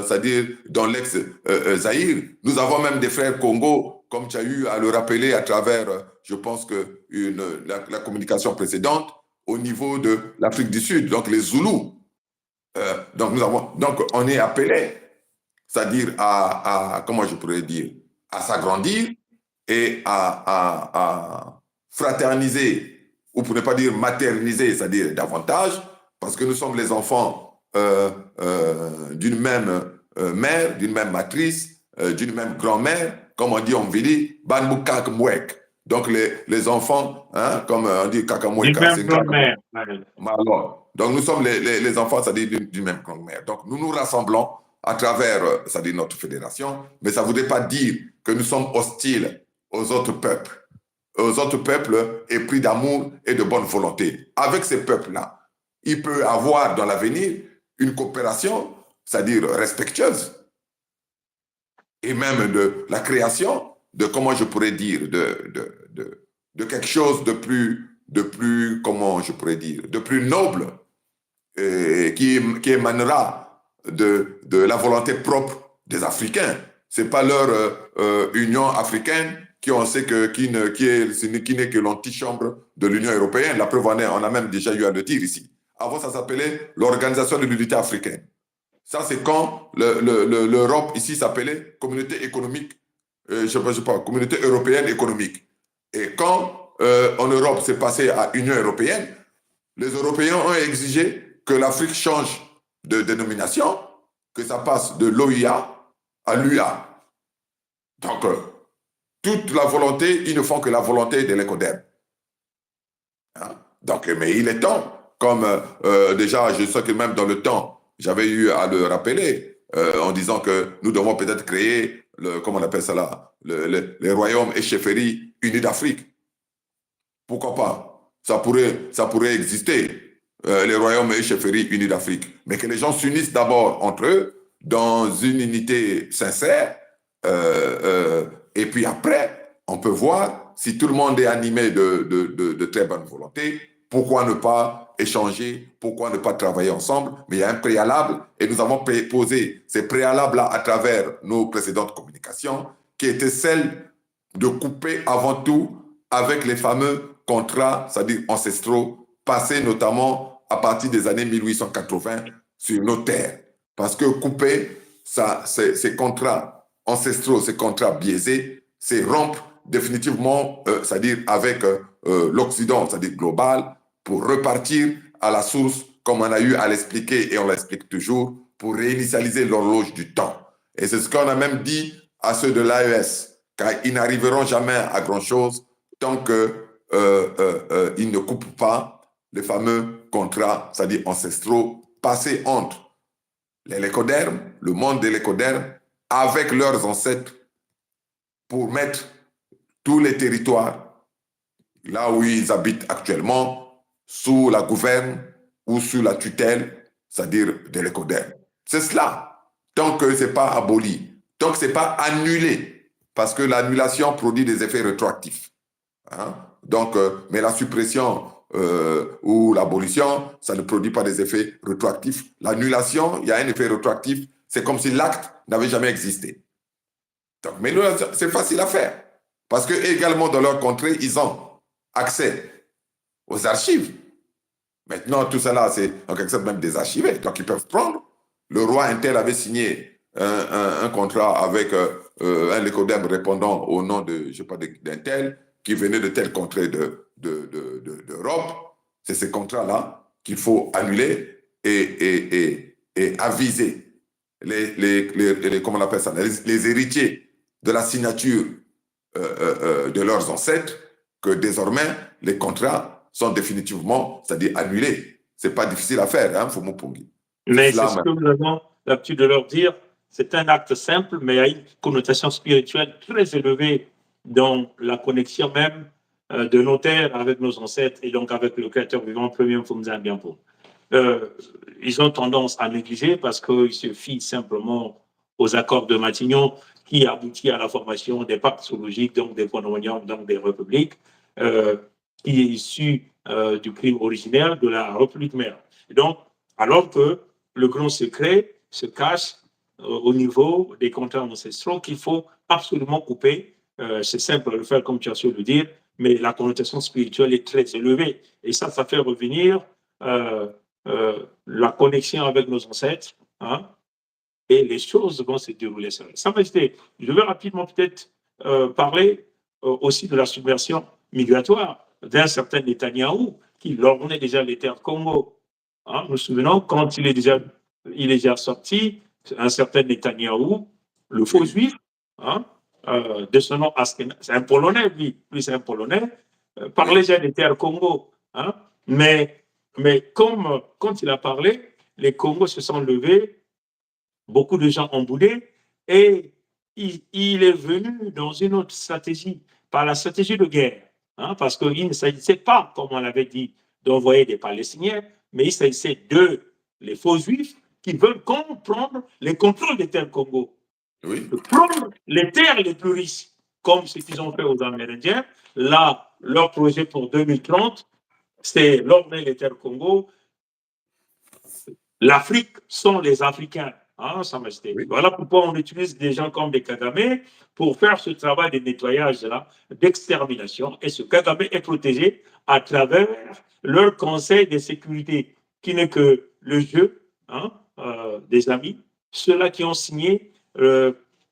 c'est-à-dire dans l'ex-Zaïre, nous avons même des frères Congo, comme tu as eu à le rappeler à travers, je pense que la communication précédente, au niveau de l'Afrique du Sud, donc les Zoulous. Donc on est appelé, c'est-à-dire à comment je pourrais dire, à s'agrandir et à fraterniser, ou pour ne pas dire materniser, c'est-à-dire davantage, parce que nous sommes les enfants d'une même mère, d'une même matrice, d'une même grand-mère, comme on dit en Vili, Banmu Kakmwek. Donc les enfants, hein, comme on dit Du Kakamweka, même c'est grand-mère. alors, donc nous sommes les enfants, c'est-à-dire d'une même grand-mère. Donc nous nous rassemblons à travers, c'est-à-dire notre fédération, mais ça ne voudrait pas dire que nous sommes hostiles aux autres peuples. Aux autres peuples épris d'amour et de bonne volonté. Avec ces peuples-là, il peut y avoir dans l'avenir une coopération, c'est-à-dire respectueuse, et même de la création de, comment je pourrais dire, de quelque chose de plus, comment je pourrais dire, de plus noble, qui émanera de la volonté propre des Africains. Ce n'est pas leur Union africaine qui n'est que l'antichambre de l'Union européenne. La preuve en est, on a même déjà eu à le dire ici. Avant, ça s'appelait l'Organisation de l'Unité africaine. Ça, c'est quand l'Europe ici s'appelait Communauté économique, je sais pas, Communauté européenne économique. Et quand en Europe, c'est passé à Union européenne, les Européens ont exigé que l'Afrique change de dénomination, que ça passe de l'OIA à l'UA. Donc, toute la volonté, ils ne font que la volonté de l'ECODEM. Hein? Donc, mais il est temps, comme déjà, je sais que même dans le temps, j'avais eu à le rappeler, en disant que nous devons peut-être créer, comment on appelle ça là, les royaumes et chefferies unis d'Afrique. Pourquoi pas? Ça pourrait exister, les royaumes et chefferies unis d'Afrique. Mais que les gens s'unissent d'abord entre eux, dans une unité sincère, et puis après, on peut voir si tout le monde est animé de très bonne volonté, pourquoi ne pas échanger, pourquoi ne pas travailler ensemble. Mais il y a un préalable, et nous avons posé ces préalables-là à travers nos précédentes communications, qui étaient celles de couper avant tout avec les fameux contrats, c'est-à-dire ancestraux, passés notamment à partir des années 1880 sur nos terres. Parce que couper ces contrats ancestraux, ces contrats biaisés, c'est rompre définitivement, c'est-à-dire avec l'Occident, c'est-à-dire global, pour repartir à la source, comme on a eu à l'expliquer et on l'explique toujours, pour réinitialiser l'horloge du temps. Et c'est ce qu'on a même dit à ceux de l'AES, car ils n'arriveront jamais à grand-chose tant qu'ils ne coupent pas les fameux contrats, c'est-à-dire ancestraux, passés entre les lécodermes, le monde des lécodermes, avec leurs ancêtres, pour mettre tous les territoires, là où ils habitent actuellement, sous la gouverne ou sous la tutelle, c'est-à-dire de l'écoderme. C'est cela, tant que ce n'est pas aboli, tant que ce n'est pas annulé, parce que l'annulation produit des effets rétroactifs. Hein? Donc, mais la suppression ou l'abolition, ça ne produit pas des effets rétroactifs. L'annulation, il y a un effet rétroactif, c'est comme si l'acte n'avait jamais existé. Donc, mais nous, c'est facile à faire, parce que également dans leur contrée, ils ont accès aux archives. Maintenant, tout ça c'est en quelque sorte même désarchivé, donc ils peuvent prendre. Le roi Intel avait signé un contrat avec un lécodème répondant au nom de, je sais pas, d'Intel, qui venait de telle contrée d'Europe. C'est ces contrats-là qu'il faut annuler et aviser comment on appelle ça, les héritiers de la signature de leurs ancêtres, que désormais, les contrats sont définitivement, c'est-à-dire annulés. Ce n'est pas difficile à faire, hein, Fumu-Pungi. Mais c'est ce que nous avons l'habitude de leur dire. C'est un acte simple, mais a une connotation spirituelle très élevée dans la connexion même de nos terres avec nos ancêtres et donc avec le créateur vivant, premier Fumzambiampo. Ils ont tendance à négliger parce qu'ils se fient simplement aux accords de Matignon qui aboutit à la formation des pactes zoologiques, donc des ponomoniums, donc des républiques, qui est issu du crime originaire de la République mère. Et donc, alors que le grand secret se cache au niveau des contrats ancestraux qu'il faut absolument couper. C'est simple à le faire, comme tu as su le dire, mais la connotation spirituelle est très élevée. Et ça fait revenir la connexion avec nos ancêtres, hein, et les choses vont se dérouler. Ça va être, je vais rapidement peut-être parler aussi de la submersion migratoire d'un certain Netanyahou qui lorgnait déjà les terres Congo. Hein, nous nous souvenons, quand il est déjà sorti, un certain Netanyahou, le faux juif, hein, de son nom Askenazi, c'est un Polonais, lui c'est un Polonais, parlait déjà des terres Congo. Hein, mais comme quand il a parlé, les Congos se sont levés, beaucoup de gens ont boudé, et il est venu dans une autre stratégie, par la stratégie de guerre. Hein, parce qu'il ne s'agissait pas, comme on l'avait dit, d'envoyer des Palestiniens, mais il s'agissait de les faux juifs qui veulent prendre les contrôles des terres Congo, de prendre les terres les plus riches, comme ce qu'ils ont fait aux Amérindiens. Là, leur projet pour 2030, c'est l'ordre des terres Congo. L'Afrique sont les Africains. Hein, voilà pourquoi on utilise des gens comme des Kagame pour faire ce travail de nettoyage-là, d'extermination. Et ce Kagame est protégé à travers leur conseil de sécurité, qui n'est que le jeu, hein, des amis, ceux-là qui ont signé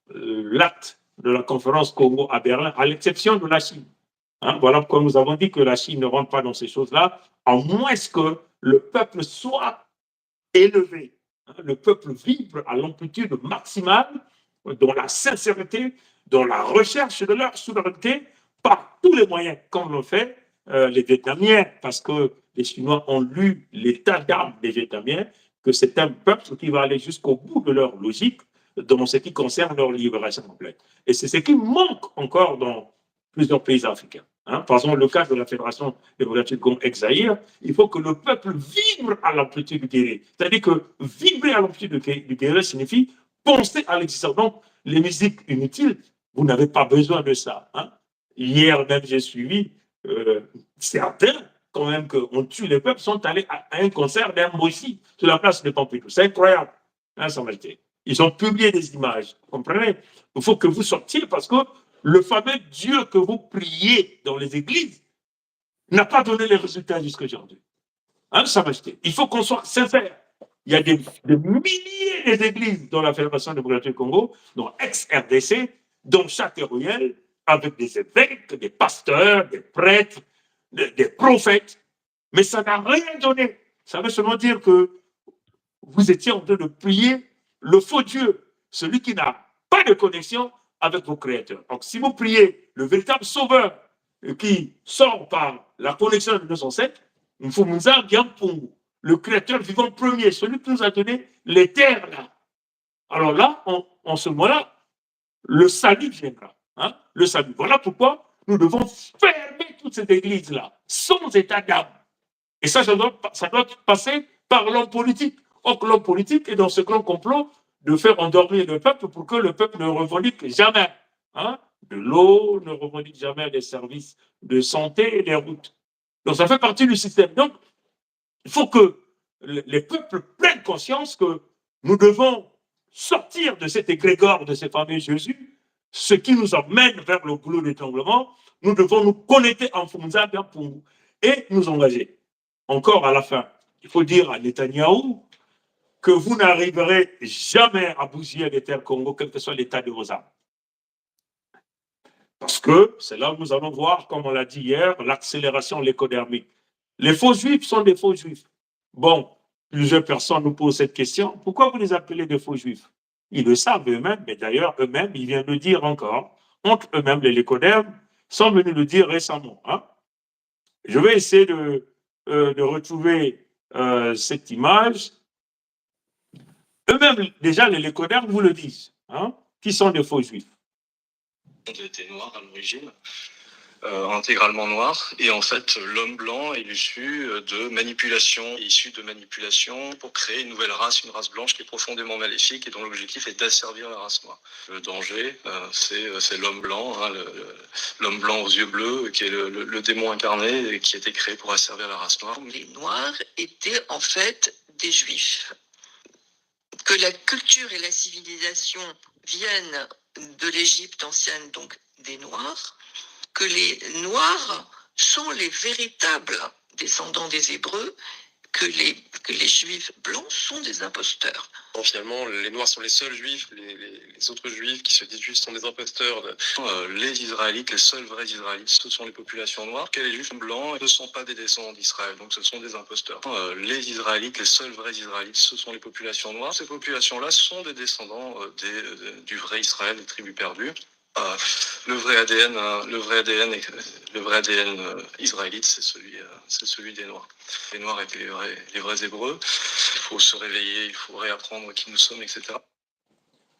l'acte de la conférence Congo à Berlin, à l'exception de la Chine. Hein, voilà pourquoi nous avons dit que la Chine ne rentre pas dans ces choses-là, à moins que le peuple soit élevé. Le peuple vibre à l'amplitude maximale, dans la sincérité, dans la recherche de leur souveraineté, par tous les moyens, comme l'ont fait les Vietnamiens, parce que les Chinois ont lu l'état d'âme des Vietnamiens, que c'est un peuple qui va aller jusqu'au bout de leur logique dans ce qui concerne leur libération complète. Et c'est ce qui manque encore dans plusieurs pays africains. Hein, par exemple, le cas de la Fédération démocratique Congo-Exaïr, il faut que le peuple vibre à l'amplitude du guerrier. C'est-à-dire que vibrer à l'amplitude du guerrier signifie penser à l'existence. Donc, les musiques inutiles, vous n'avez pas besoin de ça. Hein. Hier même, j'ai suivi certains, quand même, qu'on tue les peuples, sont allés à un concert d'un Moïse sur la place de Pompidou. C'est incroyable. Hein, ça m'a été. Ils ont publié des images. Vous comprenez? Il faut que vous sortiez parce que le fameux Dieu que vous priez dans les églises n'a pas donné les résultats jusqu'à aujourd'hui. Hein, ça va jeter. Il faut qu'on soit sincère. Il y a des milliers d'églises dans la Fédération démocratique du Congo, dans ex-RDC, dans chaque ruelle, avec des évêques, des pasteurs, des prêtres, des prophètes. Mais ça n'a rien donné. Ça veut seulement dire que vous étiez en train de prier le faux Dieu, celui qui n'a pas de connexion avec vos créateurs. Donc, si vous priez le véritable sauveur qui sort par la connexion de nos ancêtres, Mfumunza Giampungu, le créateur vivant premier, celui qui nous a donné les terres là. Alors là, en ce moment-là, le salut viendra. Hein, le salut. Voilà pourquoi nous devons fermer toute cette église-là, sans état d'âme. Et ça doit passer par l'homme politique. Or, l'homme politique est dans ce grand complot de faire endormir le peuple pour que le peuple ne revendique jamais hein, de l'eau, ne revendique jamais des services de santé et des routes. Donc, ça fait partie du système. Donc, il faut que les peuples prennent conscience que nous devons sortir de cet égrégore de ces fameux Jésus, ce qui nous emmène vers le goulot d'étranglement. Nous devons nous connecter en Funza et nous engager. Encore à la fin, il faut dire à Netanyahou que vous n'arriverez jamais à bousiller les terres Congo, quel que soit l'état de vos âmes. Parce que c'est là où nous allons voir, comme on l'a dit hier, l'accélération l'écodermique. Les faux juifs sont des faux juifs. Bon, plusieurs personnes nous posent cette question. Pourquoi vous les appelez des faux juifs? Ils le savent eux-mêmes, mais d'ailleurs, eux-mêmes, ils viennent le dire encore. Entre eux-mêmes, les lécodermes sont venus le dire récemment. Hein. Je vais essayer de retrouver cette image. Eux-mêmes, déjà, les lécodermes vous le disent, hein, qui sont des faux juifs. Ils étaient noirs à l'origine, intégralement noirs, et en fait, l'homme blanc est issu de manipulation pour créer une nouvelle race, une race blanche qui est profondément maléfique et dont l'objectif est d'asservir la race noire. Le danger, c'est l'homme blanc, hein, l'homme blanc aux yeux bleus, qui est le démon incarné et qui a été créé pour asservir la race noire. Les Noirs étaient en fait des Juifs. Que la culture et la civilisation viennent de l'Égypte ancienne, donc des Noirs, que les Noirs sont les véritables descendants des Hébreux, que les juifs blancs sont des imposteurs. Bon, finalement, les Noirs sont les seuls juifs, les autres juifs qui se disent juifs sont des imposteurs. Les Israélites, les seuls vrais Israélites, ce sont les populations noires. Les juifs blancs ne sont pas des descendants d'Israël, donc ce sont des imposteurs. Les Israélites, les seuls vrais Israélites, ce sont les populations noires. Ces populations-là sont des descendants du vrai Israël, des tribus perdues. Le vrai ADN israélite, c'est celui des Noirs. Les Noirs étaient les vrais Hébreux. Il faut se réveiller, il faut réapprendre qui nous sommes, etc.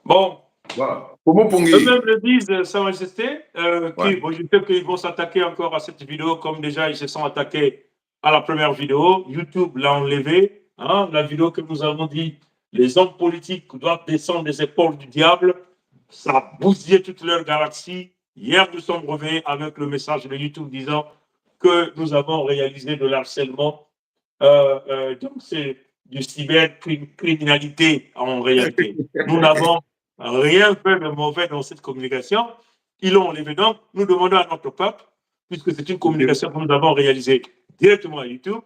Bon, Voilà. Pomo Pongi. eux-mêmes le disent, Sa Majesté, Ouais. bon, je sais qu'ils vont s'attaquer encore à cette vidéo, comme déjà ils se sont attaqués à la première vidéo. YouTube l'a enlevé. Hein, la vidéo que nous avons dit, les hommes politiques doivent descendre des épaules du diable. Ça a bousillé toute leur galaxie. Hier, nous sommes revenus avec le message de YouTube disant que nous avons réalisé de l'harcèlement. Donc, c'est du cybercriminalité en réalité. Nous n'avons rien fait de mauvais dans cette communication. Ils l'ont enlevé. Donc, nous demandons à notre peuple, puisque c'est une communication que nous avons réalisée directement à YouTube,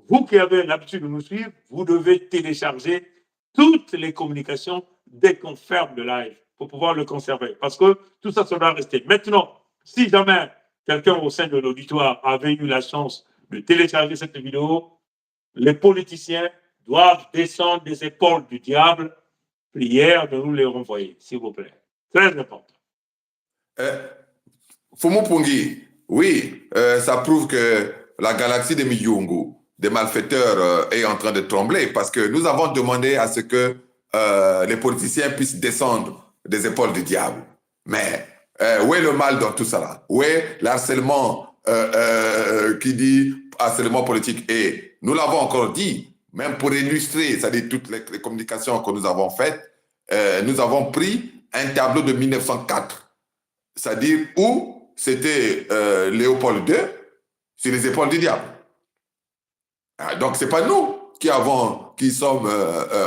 vous qui avez l'habitude de nous suivre, vous devez télécharger toutes les communications dès qu'on ferme le live pour pouvoir le conserver. Parce que tout ça, ça doit rester. Maintenant, si jamais quelqu'un au sein de l'auditoire avait eu la chance de télécharger cette vidéo, les politiciens doivent descendre des épaules du diable. Prière de nous les renvoyer, s'il vous plaît. Très important. Fomo Pongi, oui, ça prouve que la galaxie de Miyungu, des malfaiteurs, est en train de trembler parce que nous avons demandé à ce que les politiciens puissent descendre des épaules du diable. Mais où est le mal dans tout ça là? Où est l'harcèlement qui dit harcèlement politique? Et nous l'avons encore dit, même pour illustrer, c'est-à-dire toutes les communications que nous avons faites, nous avons pris un tableau de 1904, c'est-à-dire où c'était Léopold II sur les épaules du diable. Donc, ce n'est pas nous qui sommes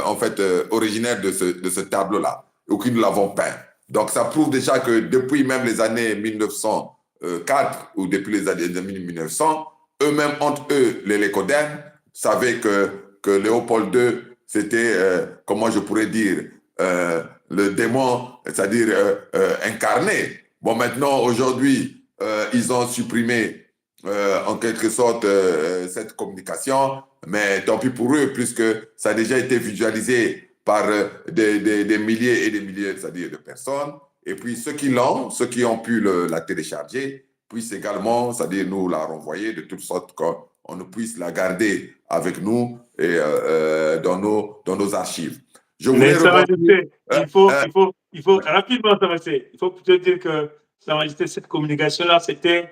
en fait originaires de ce tableau-là ou qui nous l'avons peint. Donc, ça prouve déjà que depuis même les années 1904 ou depuis les années 1900, eux-mêmes, entre eux, les Lécodernes, savaient que Léopold II, c'était, comment je pourrais dire, le démon, c'est-à-dire incarné. Bon, maintenant, aujourd'hui, ils ont supprimé en quelque sorte cette communication, mais tant pis pour eux, puisque ça a déjà été visualisé par des milliers et des milliers, c'est-à-dire de personnes. Et puis ceux qui ont pu la télécharger, puissent également, c'est-à-dire nous la renvoyer de toute sorte qu'on ne puisse la garder avec nous et dans nos archives. Je voulais il faut rapidement s'avancer. Il faut te dire que Sa Majesté, cette communication-là, c'était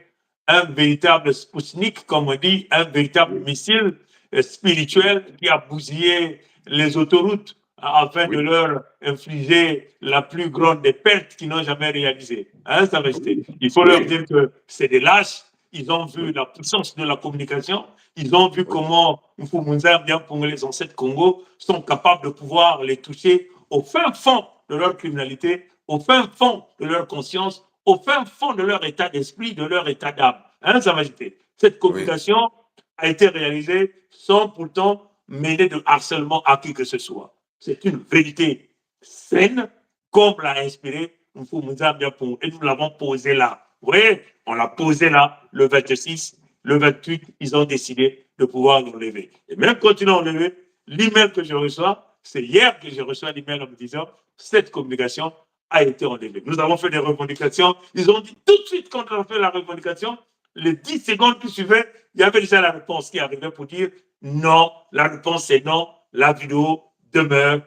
un véritable Spoutnik, comme on dit, un véritable missile spirituel qui a bousillé les autoroutes afin de leur infliger la plus grande des pertes qu'ils n'ont jamais réalisées. Hein, Sa Majesté? Il faut leur dire que c'est des lâches. Ils ont vu la puissance de la communication. Ils ont vu comment Mfumunza, bien pour les ancêtres Congo, sont capables de pouvoir les toucher au fin fond de leur criminalité, au fin fond de leur conscience, au fin fond de leur état d'esprit, de leur état d'âme. Hein, Sa Majesté? Cette communication a été réalisée sans pourtant mener de harcèlement à qui que ce soit. C'est une vérité saine, comme l'a inspiré Mfumunza Biapong. Et nous l'avons posée là. Vous voyez, on l'a posée là, le 26, le 28, ils ont décidé de pouvoir nous lever. Et même quand ils l'ont levé, l'email que je reçois, c'est hier que je reçois l'email en me disant cette communication a été enlevée. Nous avons fait des revendications. Ils ont dit tout de suite quand on a fait la revendication, les 10 secondes qui suivaient, il y avait déjà la réponse qui arrivait pour dire non, la réponse est non, la vidéo demeure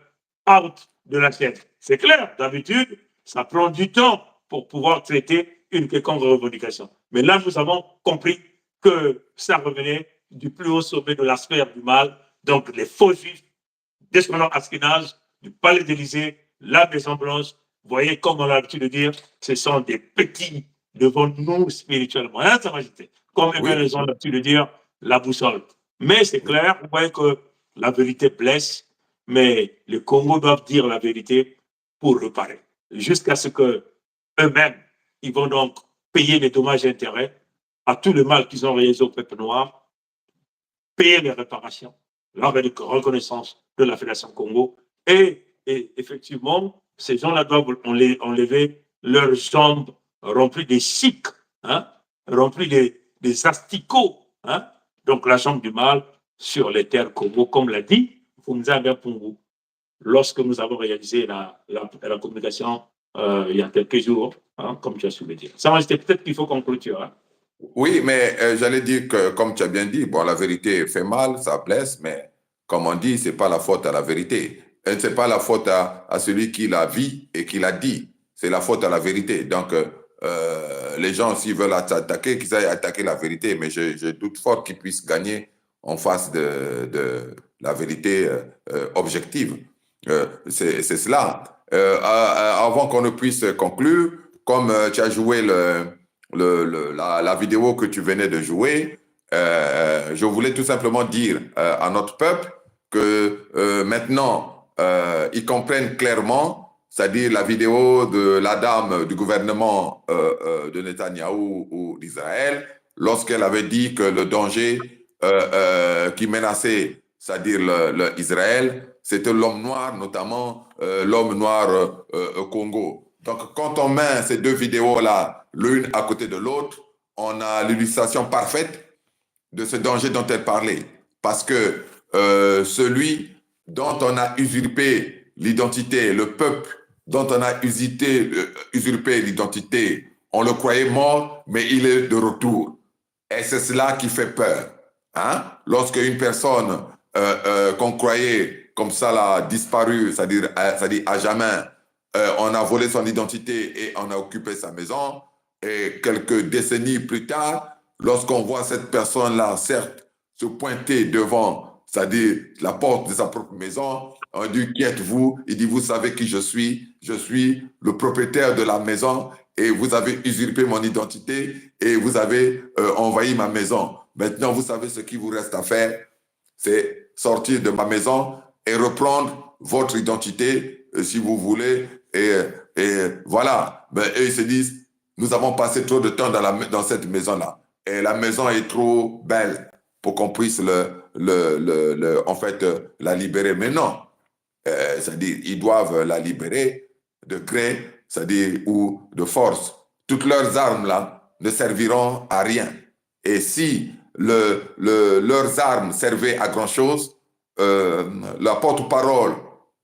out de la chaîne. C'est clair, d'habitude, ça prend du temps pour pouvoir traiter une quelconque revendication. Mais là, nous avons compris que ça revenait du plus haut sommet de la sphère du mal, donc les faux juifs, descendants Ashkénazes, du palais d'Élysée, la Maison Blanche. Vous voyez, comme on a l'habitude de dire, ce sont des petits devant nous spirituellement. Hein, Sa Majesté? Comme ils ont l'habitude de dire, la boussole. Mais c'est clair, vous voyez que la vérité blesse, mais les Congos doivent dire la vérité pour réparer. Jusqu'à ce que eux-mêmes, ils vont donc payer les dommages et intérêts à tout le mal qu'ils ont réalisé au peuple noir, payer les réparations. la reconnaissance de la Fédération Congo. Et effectivement, ces gens-là doivent enlever leurs jambes remplies de chic, hein, remplies des asticots. Hein. Donc la jambe du mal sur les terres Congo, comme l'a dit Funza Pungu, lorsque nous avons réalisé la communication il y a quelques jours, hein, comme tu as su le dire. Ça, c'était peut-être qu'il faut qu'on clôture. Hein. Oui, mais j'allais dire que, comme tu as bien dit, bon, la vérité fait mal, ça blesse, mais comme on dit, ce n'est pas la faute à la vérité. Ce n'est pas la faute à celui qui la vit et qui l'a dit. C'est la faute à la vérité. Donc, les gens, s'ils veulent attaquer, qu'ils aillent attaquer la vérité, mais je doute fort qu'ils puissent gagner en face de la vérité objective. C'est cela. Avant qu'on ne puisse conclure, comme tu as joué la vidéo que tu venais de jouer, je voulais tout simplement dire à notre peuple que maintenant, ils comprennent clairement, c'est-à-dire la vidéo de la dame du gouvernement de Netanyahou ou d'Israël, lorsqu'elle avait dit que le danger qui menaçait, c'est-à-dire Israël, c'était l'homme noir, notamment l'homme noir au Congo. Donc, quand on met ces deux vidéos-là, l'une à côté de l'autre, on a l'illustration parfaite de ce danger dont elle parlait. Parce que celui dont on a usurpé l'identité, le peuple dont on a usurpé l'identité, on le croyait mort, mais il est de retour. Et c'est cela qui fait peur. Hein? Lorsque une personne qu'on croyait comme ça là, disparu, c'est-à-dire à jamais, on a volé son identité et on a occupé sa maison. Et quelques décennies plus tard, lorsqu'on voit cette personne-là, certes, se pointer devant, c'est-à-dire la porte de sa propre maison, on dit, qui êtes-vous? Il dit, vous savez qui je suis le propriétaire de la maison et vous avez usurpé mon identité et vous avez envahi ma maison. Maintenant, vous savez ce qu'il vous reste à faire, c'est sortir de ma maison et reprendre votre identité, si vous voulez. Et voilà. Mais eux, ils se disent, nous avons passé trop de temps dans cette maison-là. Et la maison est trop belle pour qu'on puisse en fait, la libérer. Mais non. C'est-à-dire, ils doivent la libérer de gré, c'est-à-dire, ou de force. Toutes leurs armes-là ne serviront à rien. Et si leurs armes servaient à grand-chose, la porte-parole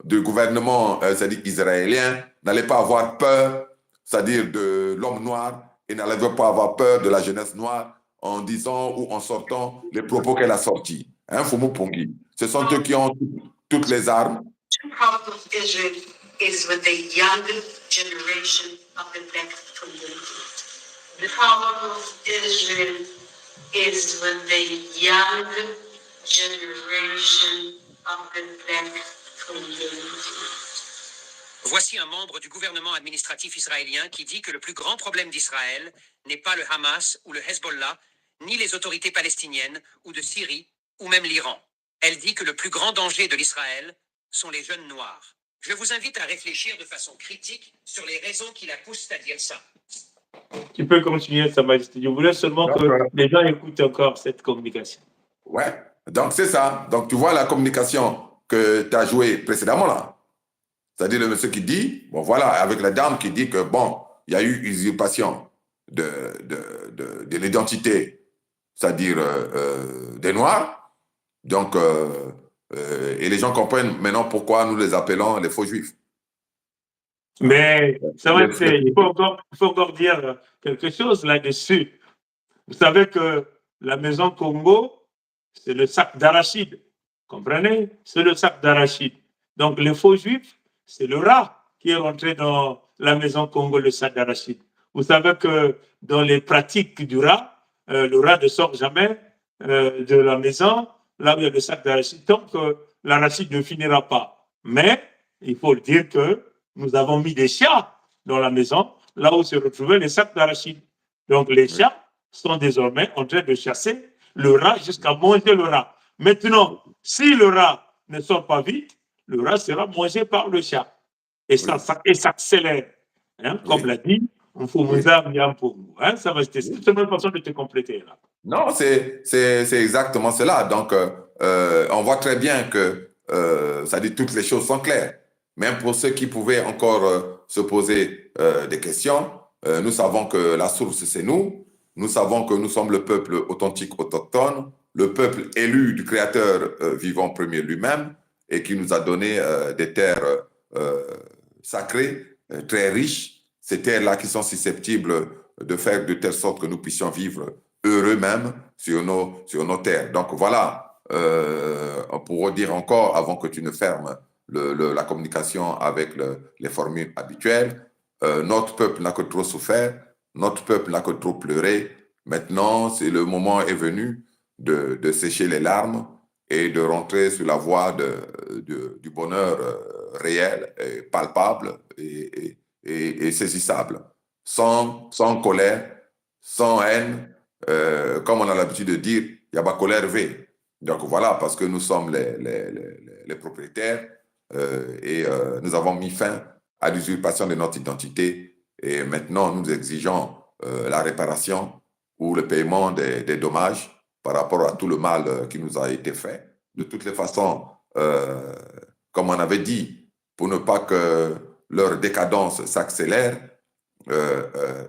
du gouvernement, c'est-à-dire israélien, n'allait pas avoir peur, c'est-à-dire de l'homme noir, et n'allait pas avoir peur de la jeunesse noire en disant ou en sortant les propos qu'elle a sortis. Hein, Fumu Pongi. Ce sont eux qui ont toutes les armes. The problem of Israel is with the young generation of the black community. The problem of Israel is with the young generation of the black community. Voici un membre du gouvernement administratif israélien qui dit que le plus grand problème d'Israël n'est pas le Hamas ou le Hezbollah, ni les autorités palestiniennes ou de Syrie ou même l'Iran. Elle dit que le plus grand danger de l'Israël sont les jeunes noirs. Je vous invite à réfléchir de façon critique sur les raisons qui la poussent à dire ça. Tu peux continuer, Sa Majesté. Je voulais seulement que les gens écoutent encore cette communication. Ouais, donc c'est ça. Donc tu vois la communication que tu as jouée précédemment là. C'est-à-dire le monsieur qui dit, bon voilà, avec la dame qui dit que bon, il y a eu usurpation de l'identité, c'est-à-dire des Noirs. Donc, et les gens comprennent maintenant pourquoi nous les appelons les faux juifs. Mais ça va être, il faut encore dire quelque chose là-dessus. Vous savez que la maison Congo, c'est le sac d'arachide. Comprenez? C'est le sac d'arachide. Donc, les faux juifs, c'est le rat qui est rentré dans la maison Congo, le sac d'arachide. Vous savez que dans les pratiques du rat, le rat ne sort jamais de la maison, là où il y a le sac d'arachide, tant que l'arachide ne finira pas. Mais il faut le dire que nous avons mis des chats dans la maison, là où se retrouvaient les sacs d'arachide. Donc les chats sont désormais en train de chasser le rat jusqu'à manger le rat. Maintenant, si le rat ne sort pas vite, le rat sera mangé par le chat. Et ça s'accélère. Hein, comme l'a dit, on faut vous amener pour vous. Hein, ça va être une façon de te compléter là. Non, c'est exactement cela. Donc, on voit très bien que ça dit toutes les choses sont claires. Même pour ceux qui pouvaient encore se poser des questions, nous savons que la source, c'est nous. Nous savons que nous sommes le peuple authentique autochtone, le peuple élu du Créateur vivant premier lui-même et qui nous a donné des terres sacrées, très riches, ces terres-là qui sont susceptibles de faire de telle sorte que nous puissions vivre heureux même sur nos terres. Donc voilà, on pourrait dire encore, avant que tu ne fermes la communication avec les formules habituelles, notre peuple n'a que trop souffert, notre peuple n'a que trop pleuré. Maintenant, le moment est venu de sécher les larmes et de rentrer sur la voie du bonheur réel, et palpable et saisissable, sans colère, sans haine, comme on a l'habitude de dire, il n'y a pas colère V. Donc voilà, parce que nous sommes les propriétaires et nous avons mis fin à l'usurpation de notre identité et maintenant nous exigeons la réparation ou le paiement des dommages par rapport à tout le mal qui nous a été fait. De toutes les façons, comme on avait dit, pour ne pas que leur décadence s'accélère,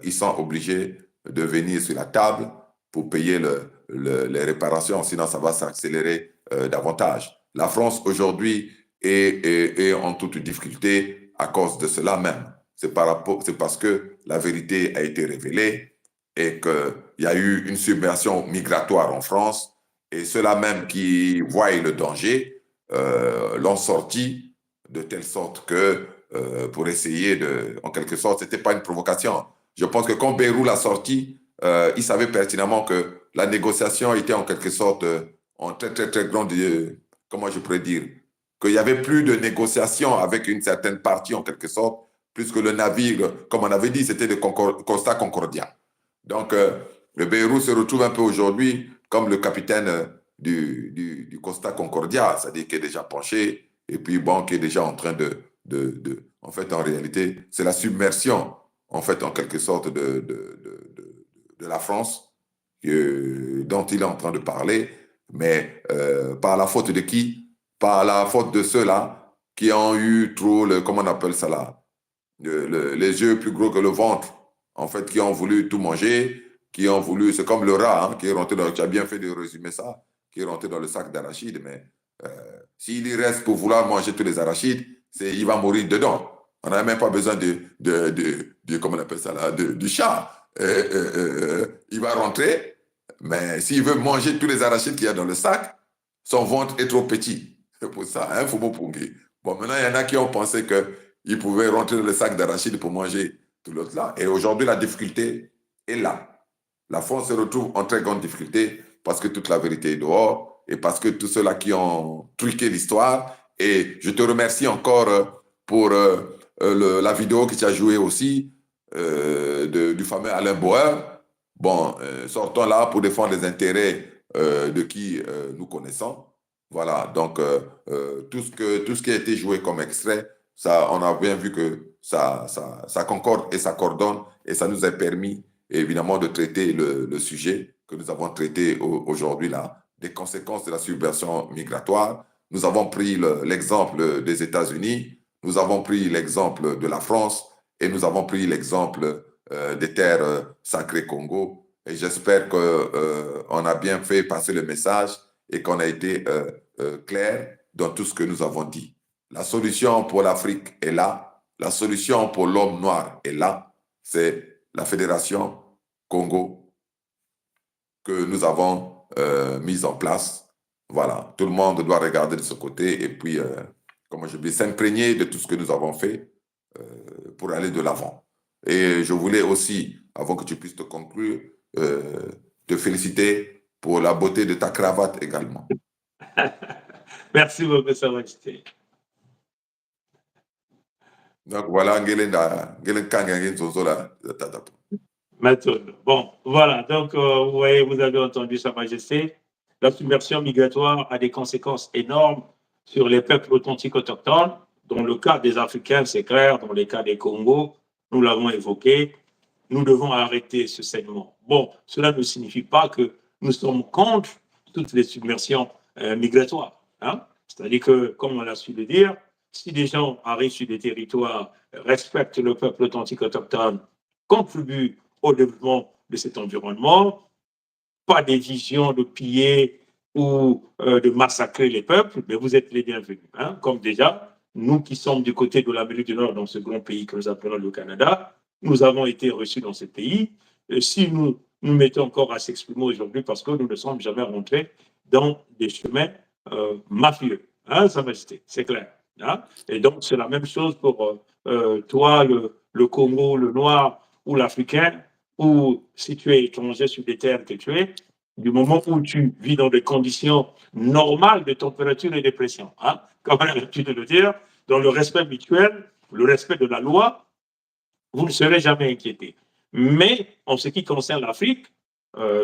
ils sont obligés de venir sur la table pour payer les réparations, sinon ça va s'accélérer davantage. La France aujourd'hui est en toute difficulté à cause de cela même. C'est parce que la vérité a été révélée et qu'il y a eu une submersion migratoire en France et ceux-là même qui voient le danger l'ont sorti de telle sorte que pour essayer en quelque sorte, c'était pas une provocation. Je pense que quand Bayrou l'a sorti, il savait pertinemment que la négociation était en quelque sorte en très, très, très grande, comment je pourrais dire, qu'il n'y avait plus de négociation avec une certaine partie en quelque sorte, puisque le navire, comme on avait dit, c'était de Costa Concordia. Donc, le Bayrou se retrouve un peu aujourd'hui comme le capitaine du Costa Concordia, c'est-à-dire qui est déjà penché et puis bon, qui est déjà en train en fait, en réalité, c'est la submersion, en fait, en quelque sorte, de la France dont il est en train de parler, mais par la faute de qui? Par la faute de ceux-là qui ont eu trop, comment on appelle ça là, les yeux plus gros que le ventre, en fait, qui ont voulu tout manger, qui ont voulu, c'est comme le rat, hein, qui est rentré tu as bien fait de résumer ça, qui est rentré dans le sac d'arachides, mais s'il y reste pour vouloir manger tous les arachides, il va mourir dedans. On n'a même pas besoin comment on appelle ça là, du chat. Il va rentrer, mais s'il veut manger tous les arachides qu'il y a dans le sac, son ventre est trop petit. C'est pour ça, hein, faut pas prouver. Bon, maintenant, il y en a qui ont pensé qu'ils pouvaient rentrer dans le sac d'arachides pour manger tout l'autre là. Et aujourd'hui, la difficulté est là. La France se retrouve en très grande difficulté parce que toute la vérité est dehors et parce que tous ceux-là qui ont truqué l'histoire. Et je te remercie encore pour la vidéo que tu as jouée aussi du fameux Alain Bauer. Bon, sortons là pour défendre les intérêts de qui nous connaissons. Voilà, donc tout ce qui a été joué comme extrait, ça, on a bien vu que ça concorde et ça coordonne et ça nous a permis évidemment de traiter le sujet que nous avons traité aujourd'hui là, des conséquences de la subversion migratoire. Nous avons pris l'exemple des États-Unis, nous avons pris l'exemple de la France et nous avons pris l'exemple des terres sacrées Congo. Et j'espère qu'on a bien fait passer le message et qu'on a été clair dans tout ce que nous avons dit. La solution pour l'Afrique est là, la solution pour l'homme noir est là, c'est la Fédération Congo que nous avons mise en place. Voilà, tout le monde doit regarder de ce côté et puis, comment je dis, s'imprégner de tout ce que nous avons fait pour aller de l'avant. Et je voulais aussi, avant que tu puisses te conclure, te féliciter pour la beauté de ta cravate également. Merci beaucoup, Sa Majesté. Donc voilà, bon, voilà, donc vous voyez, vous avez entendu Sa Majesté. La submersion migratoire a des conséquences énormes sur les peuples authentiques autochtones. Dans le cas des Africains, c'est clair, dans le cas des Congos, nous l'avons évoqué, nous devons arrêter ce saignement. Bon, cela ne signifie pas que nous sommes contre toutes les submersions migratoire. Hein? C'est-à-dire que, comme on l'a su le dire, si des gens arrivent sur des territoires, respectent le peuple authentique autochtone, contribuent au développement de cet environnement, pas des visions de piller ou de massacrer les peuples, mais vous êtes les bienvenus. Hein? Comme déjà, nous qui sommes du côté de l'Amérique du Nord, dans ce grand pays que nous appelons le Canada, nous avons été reçus dans ce pays. Et si nous nous mettons encore à s'exprimer aujourd'hui, parce que nous ne sommes jamais rentrés dans des chemins mafieux, hein, Sa Majesté, c'est clair. Hein? Et donc, c'est la même chose pour toi, le Congo, le Noir ou l'Africain, ou si tu es étranger sur des terres que tu es, du moment où tu vis dans des conditions normales de température et de pression, hein, comme on a l'habitude de le dire, dans le respect mutuel, le respect de la loi, vous ne serez jamais inquiétés. Mais en ce qui concerne l'Afrique,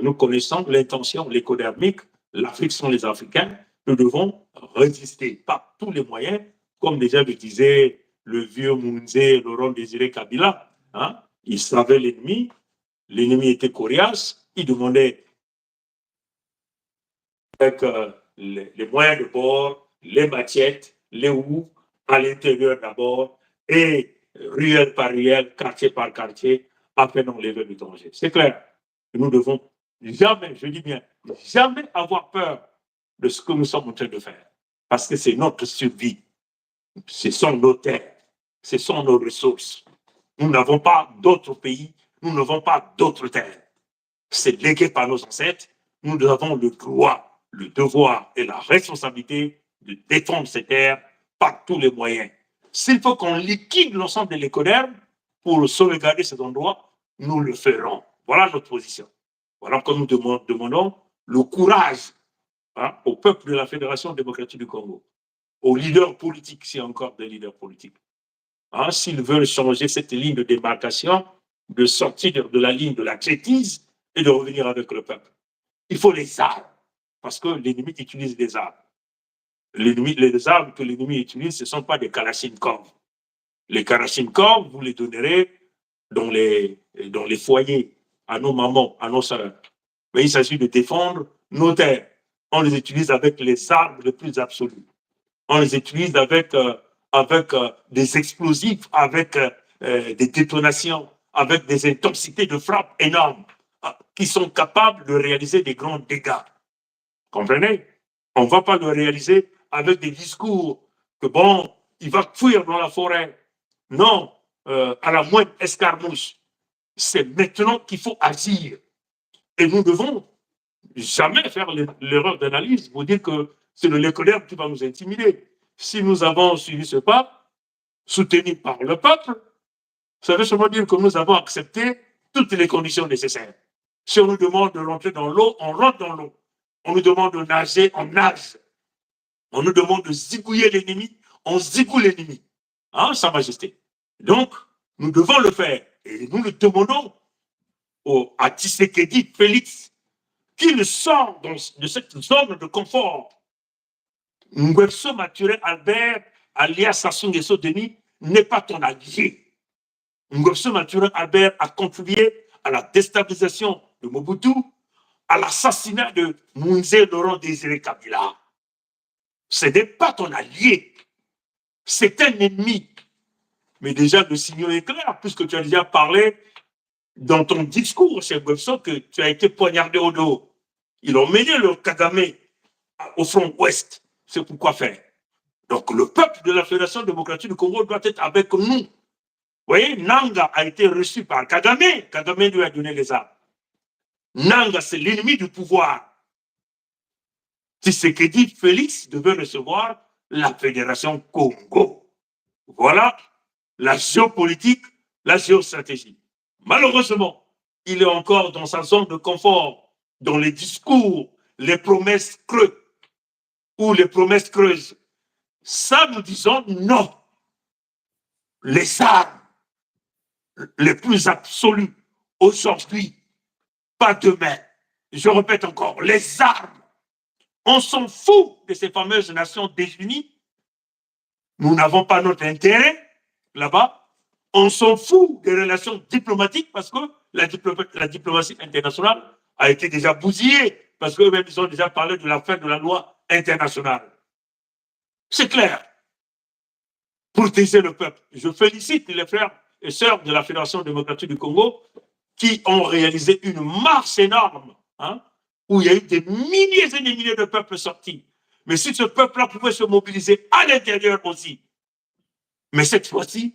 nous connaissons l'intention, l'écodermique, l'Afrique sont les Africains, nous devons résister par tous les moyens, comme déjà le disait le vieux Mounzé Laurent Désiré Kabila. Hein, il savait l'ennemi était coriace, il demandait avec les moyens de bord, les machettes, les houes, à l'intérieur d'abord, et ruelle par ruelle, quartier par quartier, afin d'enlever le danger. C'est clair. Nous devons jamais, je dis bien, jamais avoir peur de ce que nous sommes en train de faire. Parce que c'est notre survie. Ce sont nos terres. Ce sont nos ressources. Nous n'avons pas d'autres pays. Nous n'avons pas d'autres terres. C'est légué par nos ancêtres. Nous avons le droit, le devoir et la responsabilité de défendre ces terres par tous les moyens. S'il faut qu'on liquide l'ensemble de l'écoderme pour sauvegarder cet endroit, nous le ferons. Voilà notre position. Voilà que nous demandons le courage, hein, au peuple de la Fédération démocratique du Congo, aux leaders politiques, s'il y a encore des leaders politiques. Hein, s'ils veulent changer cette ligne de démarcation, de sortir de la ligne de la bêtise et de revenir avec le peuple. Il faut les armes, parce que l'ennemi utilise des armes. Les armes que l'ennemi utilise, ce ne sont pas des Kalachnikov. Les Kalachnikov, vous les donnerez dans les foyers, à nos mamans, à nos sœurs. Mais il s'agit de défendre nos terres. On les utilise avec les armes les plus absolues. On les utilise avec des explosifs, avec des détonations, avec des intensités de frappe énormes, qui sont capables de réaliser des grands dégâts. Comprenez? On ne va pas le réaliser avec des discours que bon, il va fuir dans la forêt. Non, à la moindre escarmouche. C'est maintenant qu'il faut agir. Et nous devons jamais faire l'erreur d'analyse pour dire que c'est le l'écoderme qui va nous intimider. Si nous avons suivi ce pas, soutenu par le peuple, ça veut seulement dire que nous avons accepté toutes les conditions nécessaires. Si on nous demande de rentrer dans l'eau, on rentre dans l'eau. On nous demande de nager, on nage. On nous demande de zigouiller l'ennemi, on zigouille l'ennemi. Hein, Sa Majesté. Donc, nous devons le faire. Et nous le demandons à Tshisekedi Félix qu'il sort de cette zone de confort. Nguesso Maturé Albert, alias Sassou Nguesso Denis, n'est pas ton allié. Nguesso Maturé Albert a contribué à la déstabilisation de Mobutu, à l'assassinat de Mounzé Laurent Désiré Kabila. Ce n'est pas ton allié, c'est un ennemi. Mais déjà, le signal est clair, puisque tu as déjà parlé dans ton discours, chez Nguesso, que tu as été poignardé au dos. Ils ont mené le Kagame au front ouest. C'est pourquoi faire. Donc, le peuple de la Fédération démocratique du Congo doit être avec nous. Vous voyez, Nanga a été reçu par Kagame. Kagame lui a donné les armes. Nanga, c'est l'ennemi du pouvoir. Tshisekedi Félix devait recevoir la Fédération Congo. Voilà la géopolitique, la géostratégie. Malheureusement, il est encore dans sa zone de confort, dans les discours, les promesses creuses ou les promesses creuses. Ça, nous disons non. Les armes les plus absolues aujourd'hui, pas demain. Je répète encore, les armes. On s'en fout de ces fameuses nations désunies. Nous n'avons pas notre intérêt là-bas. On s'en fout des relations diplomatiques parce que la diplomatie internationale a été déjà bousillée. Parce qu'eux-mêmes, ils ont déjà parlé de la fin de la loi international. C'est clair. Protéger le peuple. Je félicite les frères et sœurs de la Fédération démocratique du Congo qui ont réalisé une marche énorme, hein, où il y a eu des milliers et des milliers de peuples sortis. Mais si ce peuple-là pouvait se mobiliser à l'intérieur aussi, mais cette fois-ci,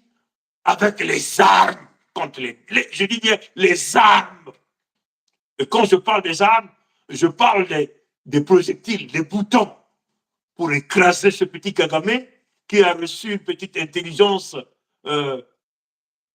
avec les armes, contre je dis bien les armes. Et quand je parle des armes, je parle des projectiles, des boutons, pour écraser ce petit Kagame qui a reçu une petite intelligence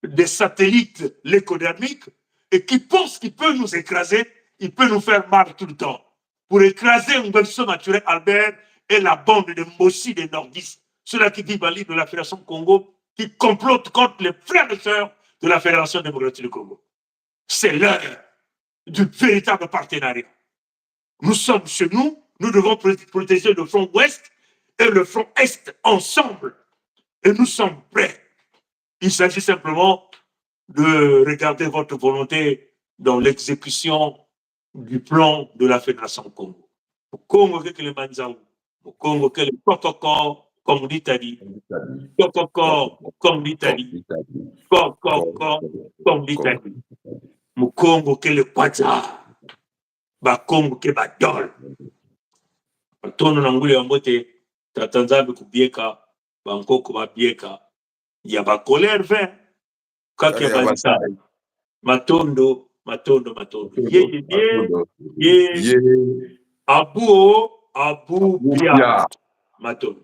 des satellites l'économique et qui pense qu'il peut nous écraser, il peut nous faire mal tout le temps. Pour écraser Nguesso Maturé Albert et la bande de Mossi des nordistes, ceux-là qui vivent en ligne de la Fédération Congo, qui complotent contre les frères et sœurs de la Fédération démocratique du Congo. C'est l'heure du véritable partenariat. Nous sommes chez nous, nous devons protéger le front ouest et le front est ensemble. Et nous sommes prêts. Il s'agit simplement de regarder votre volonté dans l'exécution du plan de la Fédération Congo. Au Congo, que le Manzaou, au Congo, que le Kokoko, comme l'Italie, Kokoko, comme l'Italie, Kokoko, comme l'Italie, au Congo, que le Kwaza, ba Congo, que ba Dol. Tono nangule ambote, tatanzabe kubieka, bankoko babieka, ya ba colère vin, kake balisa, matondo, ye, abu bia, matondo.